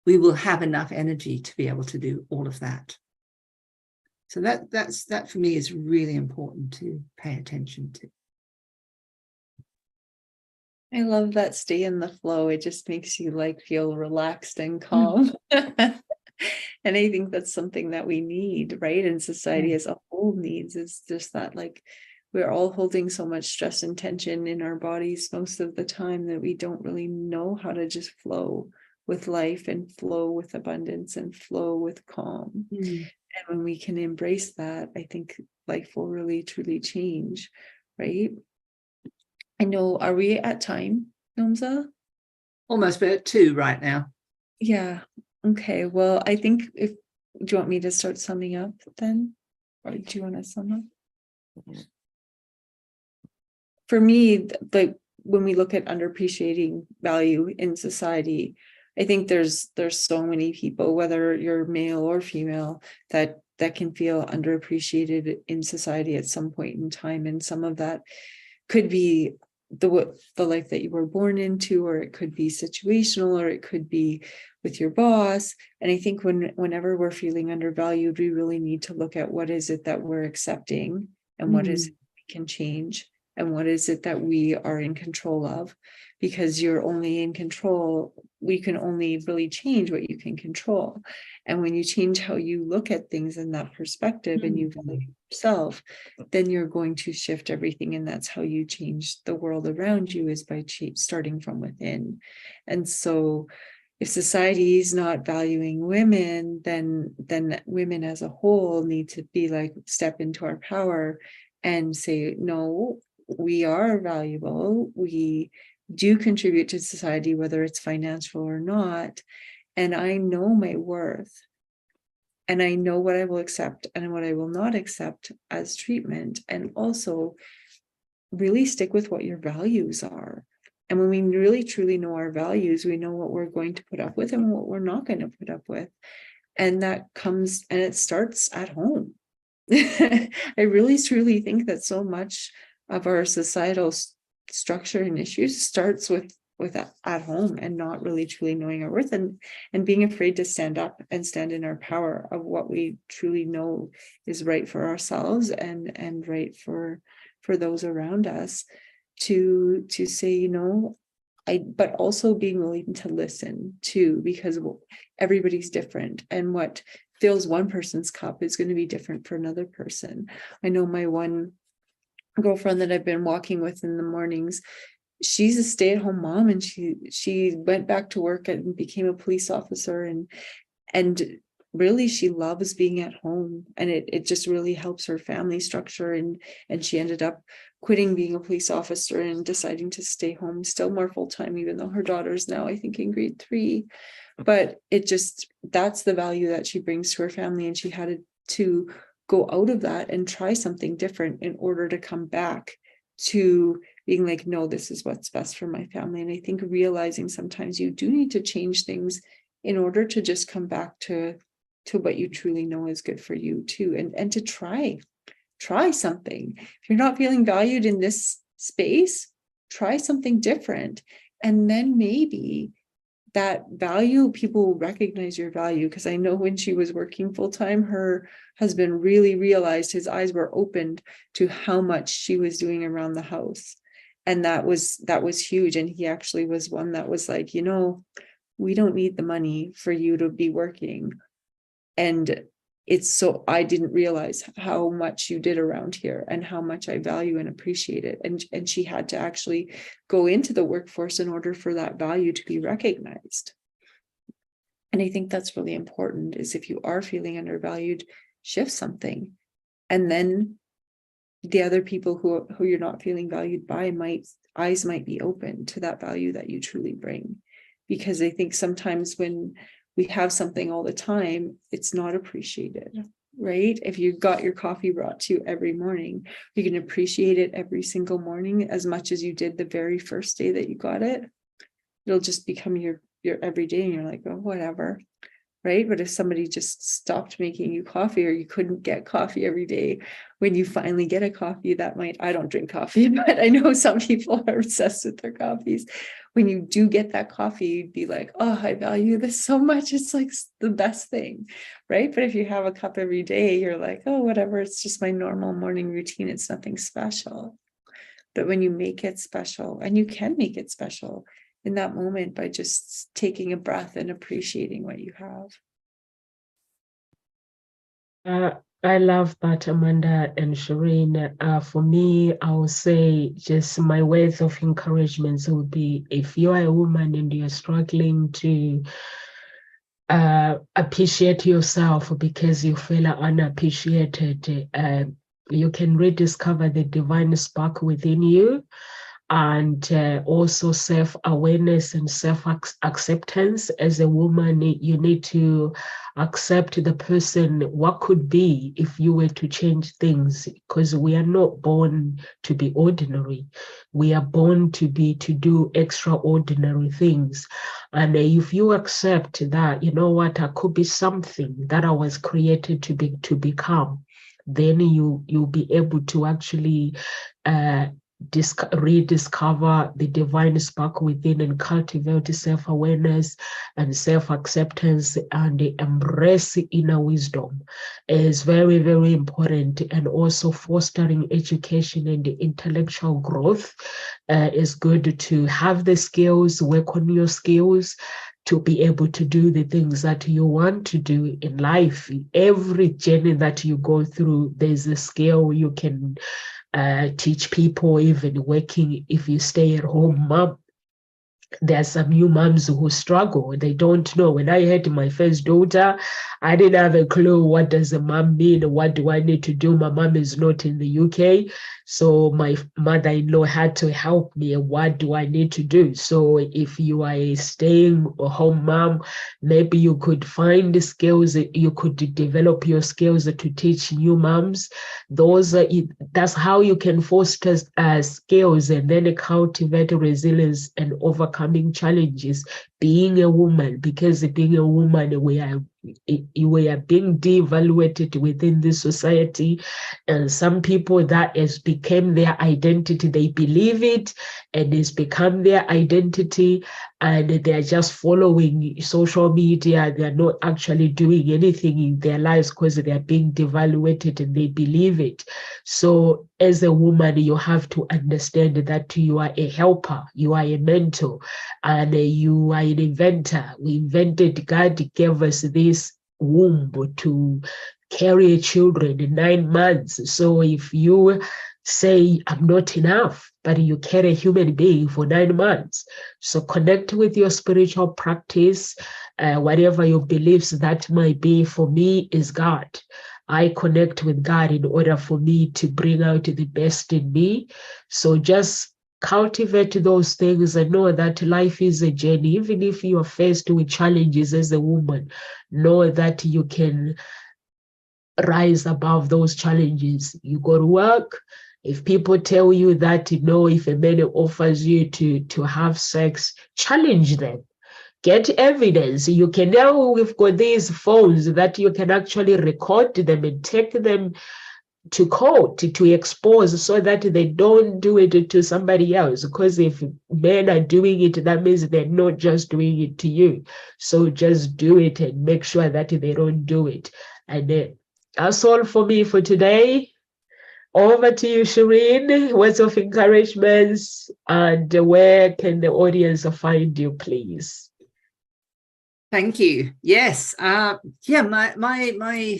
we will have enough energy to be able to do all of that. So that for me is really important to pay attention to. I love that stay in the flow. It just makes you like feel relaxed and calm. And I think that's something that we need, right? And society as a whole needs, is just that, like, we're all holding so much stress and tension in our bodies most of the time that we don't really know how to just flow with life and flow with abundance and flow with calm. And when we can embrace that, I think life will really truly change, right? I know, are we at time, Nomza? Almost about 2 right now. Yeah. Okay. Well, I think do you want me to start summing up then? Or do you want to sum up? For me, like, when we look at underappreciating value in society, I think there's so many people, whether you're male or female, that can feel underappreciated in society at some point in time. And some of that could be the life that you were born into, or it could be situational, or it could be with your boss. And I think whenever we're feeling undervalued, we really need to look at what is it that we're accepting, and what is it we can change, and what is it that we are in control of. Because you're only in control, we can only really change what you can control. And when you change how you look at things in that perspective, and you value yourself, then you're going to shift everything. And that's how you change the world around you, is by starting from within. And so if society is not valuing women, then women as a whole need to be like, step into our power and say, no, we are valuable. We do contribute to society, whether it's financial or not. And I know my worth. And I know what I will accept and what I will not accept as treatment. And also really stick with what your values are. And when we really truly know our values, we know what we're going to put up with and what we're not going to put up with. And that comes, and it starts at home. I really truly think that so much of our societal structure and issues starts with at home, and not really truly knowing our worth, and being afraid to stand up and stand in our power of what we truly know is right for ourselves and right for those around us, to say, but also being willing to listen too, because everybody's different, and what fills one person's cup is going to be different for another person. I know my one girlfriend that I've been walking with in the mornings, she's a stay-at-home mom, and she went back to work and became a police officer, and really she loves being at home, and it just really helps her family structure, and she ended up quitting being a police officer and deciding to stay home, still more full-time, even though her daughter's now, I think, in grade 3. But that's the value that she brings to her family, and she had to go out of that and try something different in order to come back to being like, no, this is what's best for my family. And I think realizing sometimes you do need to change things in order to just come back to what you truly know is good for you too, and to try something. If you're not feeling valued in this space, try something different, and then maybe that value, people will recognize your value. Because I know when she was working full-time, her husband really realized, his eyes were opened to how much she was doing around the house. And that was huge. And he actually was one that was like, we don't need the money for you to be working. And I didn't realize how much you did around here and how much I value and appreciate it. And she had to actually go into the workforce in order for that value to be recognized. And I think that's really important, is if you are feeling undervalued, shift something. And then the other people who you're not feeling valued by eyes might be open to that value that you truly bring. Because I think sometimes when we have something all the time, it's not appreciated, right? If you got your coffee brought to you every morning, you can appreciate it every single morning as much as you did the very first day that you got it. It'll just become your everyday, and you're like, oh, whatever, right? But if somebody just stopped making you coffee, or you couldn't get coffee every day, when you finally get a coffee, that might, I don't drink coffee, but I know some people are obsessed with their coffees. When you do get that coffee, you'd be like, oh, I value this so much. It's like the best thing, right? But if you have a cup every day, you're like, oh, whatever, it's just my normal morning routine. It's nothing special. But when you make it special, and you can make it special in that moment by just taking a breath and appreciating what you have. I love that, Amanda and Shireen. For me, I would say just my words of encouragement would be, if you are a woman and you're struggling to appreciate yourself because you feel unappreciated, you can rediscover the divine spark within you, and also self-awareness and self-acceptance. As a woman, you need to accept the person, what could be if you were to change things, because we are not born to be ordinary. We are born to do extraordinary things. And if you accept that, you know what, I could be something that I was created to become, then you'll be able to actually rediscover the divine spark within and cultivate self-awareness and self-acceptance and embrace inner wisdom is very, very important. And also fostering education and intellectual growth is good to have the skills, work on your skills, to be able to do the things that you want to do in life. Every journey that you go through, there's a skill you can teach people, even working. If you stay at home mom, there are some new moms who struggle. They don't know. When I had my first daughter, I didn't have a clue. What does a mom mean? What do I need to do? My mom is not in the UK. So my mother-in-law had to help me. What do I need to do? So if you are a staying home mom, maybe you could find the skills, you could develop your skills to teach new moms. That's how you can foster skills and then cultivate resilience and overcoming challenges. Being a woman, because being a woman, we are being devalued within this society, and some people, that has become their identity. They believe it, and it's become their identity, and they're just following social media. They're not actually doing anything in their lives because they're being devalued and they believe it. So as a woman, you have to understand that you are a helper, you are a mentor, and you are an inventor. God gave us this womb to carry children in 9 months. So if you say, I'm not enough, but you carry a human being for 9 months. So connect with your spiritual practice, whatever your beliefs that might be. For me, is God. I connect with God in order for me to bring out the best in me. So just cultivate those things and know that life is a journey. Even if you are faced with challenges as a woman, know that you can rise above those challenges. You go to work. If people tell you that, if a man offers you to have sex, challenge them. Get evidence. You can now, we've got these phones that you can actually record them and take them to court to expose, so that they don't do it to somebody else. Because if men are doing it, that means they're not just doing it to you. So just do it and make sure that they don't do it. And that's all for me for today. Over to you, Shireen. Words of encouragement, and where can the audience find you, please? Thank you. Yes. My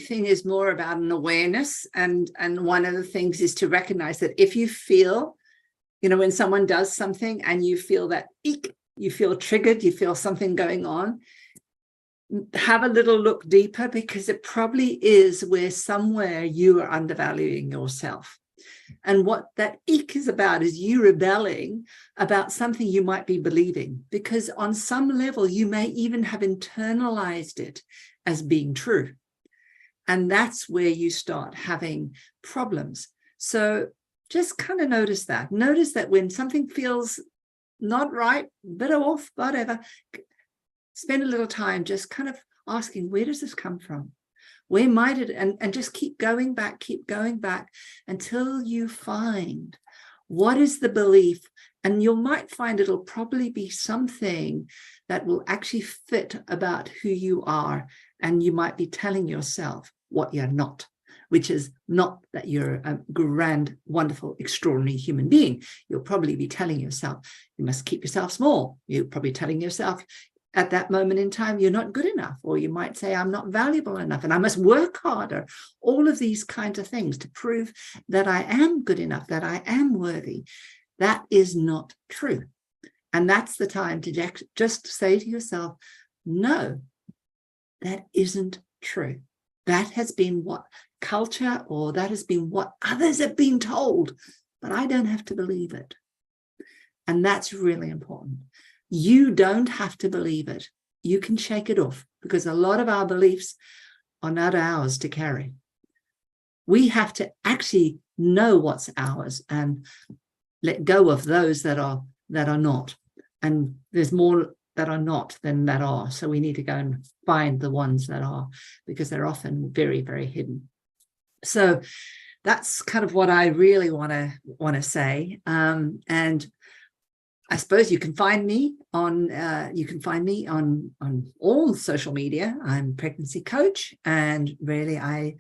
thing is more about an awareness. And one of the things is to recognize that if you feel, when someone does something and you feel that eek, you feel triggered, you feel something going on, have a little look deeper, because it probably is where somewhere you are undervaluing yourself. And what that eek is about is you rebelling about something you might be believing, because on some level, you may even have internalized it as being true. And that's where you start having problems. So just kind of notice that. Notice that when something feels not right, bit off, whatever, spend a little time just kind of asking, where does this come from? Where might it, and just keep going back until you find what is the belief. And you might find it'll probably be something that will actually fit about who you are. And you might be telling yourself what you're not, which is not that you're a grand, wonderful, extraordinary human being. You'll probably be telling yourself you must keep yourself small. You're probably telling yourself at that moment in time, you're not good enough. Or you might say, I'm not valuable enough and I must work harder. All of these kinds of things to prove that I am good enough, that I am worthy. That is not true. And that's the time to just say to yourself, no, that isn't true. That has been what culture, or that has been what others have been told, but I don't have to believe it. And that's really important. You don't have to believe it. You can shake it off, because a lot of our beliefs are not ours to carry. We have to actually know what's ours and let go of those that are not. And there's more that are not than that are. So we need to go and find the ones that are, because they're often very, very hidden. So that's kind of what I really want to say. And I suppose you can find me on all social media. I'm a pregnancy coach, and really I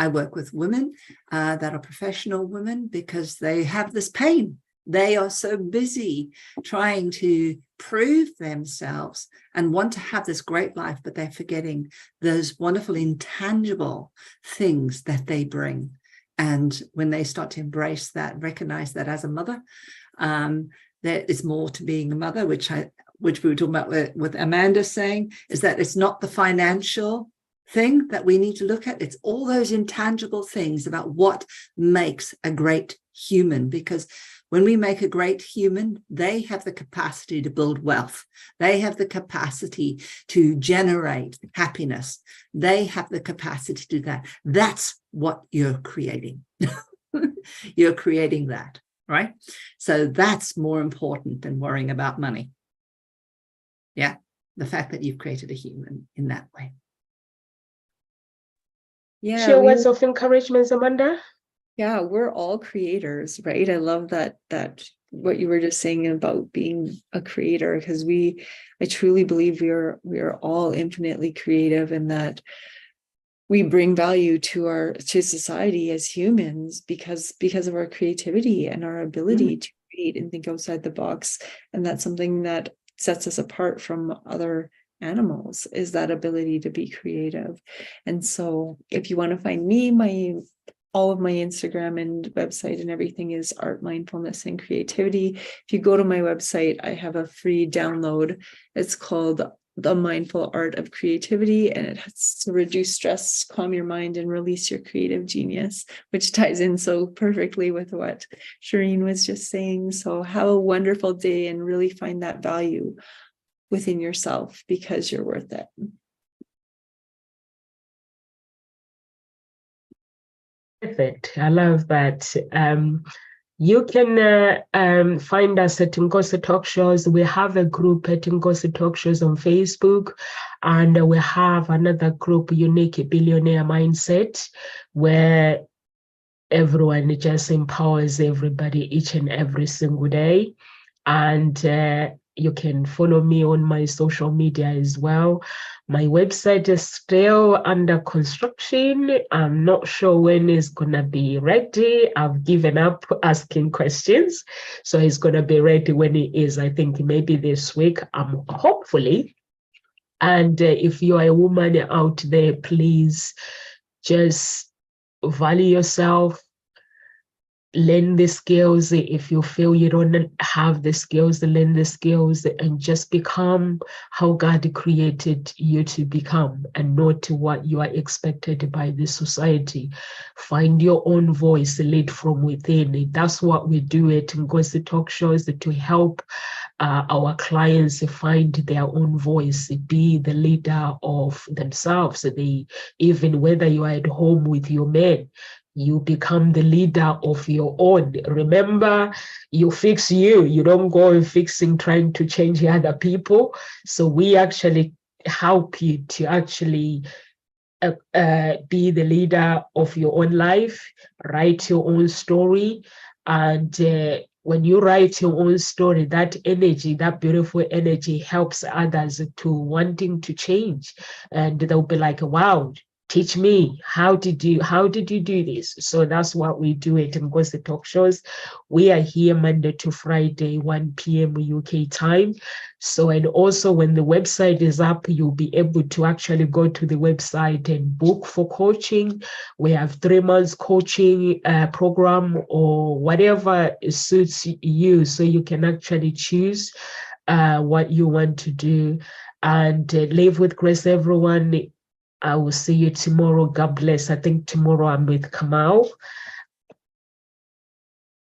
work with women that are professional women, because they have this pain. They are so busy trying to prove themselves and want to have this great life, but they're forgetting those wonderful intangible things that they bring. And when they start to embrace that, recognize that as a mother, there is more to being a mother, which we were talking about with Amanda saying, is that it's not the financial thing that we need to look at. It's all those intangible things about what makes a great human, because when we make a great human, they have the capacity to build wealth. They have the capacity to generate happiness. They have the capacity to do that. That's what you're creating. You're creating that, right? So that's more important than worrying about money. Yeah, the fact that you've created a human in that way. Yeah. Share words of encouragement, Amanda. Yeah, we're all creators, right? I love that what you were just saying about being a creator, because I truly believe we are all infinitely creative, and that we bring value to society as humans because of our creativity and our ability to create and think outside the box. And that's something that sets us apart from other animals, is that ability to be creative. And so if you want to find me, all of my Instagram and website and everything is Art, Mindfulness, and Creativity. If you go to my website, I have a free download. It's called The Mindful Art of Creativity, and it has to reduce stress, calm your mind, and release your creative genius, which ties in so perfectly with what Shireen was just saying. So have a wonderful day and really find that value within yourself, because you're worth it. Perfect. I love that. You can find us at Ngozi Talk Shows. We have a group at Ngozi Talk Shows on Facebook, and we have another group, Unique Billionaire Mindset, where everyone just empowers everybody each and every single day. And you can follow me on my social media as well. My website is still under construction. I'm not sure when it's going to be ready. I've given up asking questions. So it's going to be ready when it is. I think maybe this week, hopefully. And if you are a woman out there, please just value yourself. Learn the skills. If you feel you don't have the skills, learn the skills and just become how God created you to become, and not what you are expected by the society. Find your own voice, lead from within. That's what we do at Ngozi Talk Shows, to help our clients find their own voice, be the leader of themselves. Even whether you are at home with your man, you become the leader of your own. Remember, you fix you. You don't go fixing, trying to change other people. So we actually help you to actually be the leader of your own life, write your own story. And when you write your own story, that energy, that beautiful energy helps others to wanting to change. And they'll be like, wow, teach me, how did you do this? So that's what we do it. And because the talk shows, we are here Monday to Friday, 1 p.m. UK time. So, and also when the website is up, you'll be able to actually go to the website and book for coaching. We have 3 months coaching program, or whatever suits you. So you can actually choose what you want to do. And live with grace, everyone. I will see you tomorrow. God bless. I think tomorrow I'm with Kamal.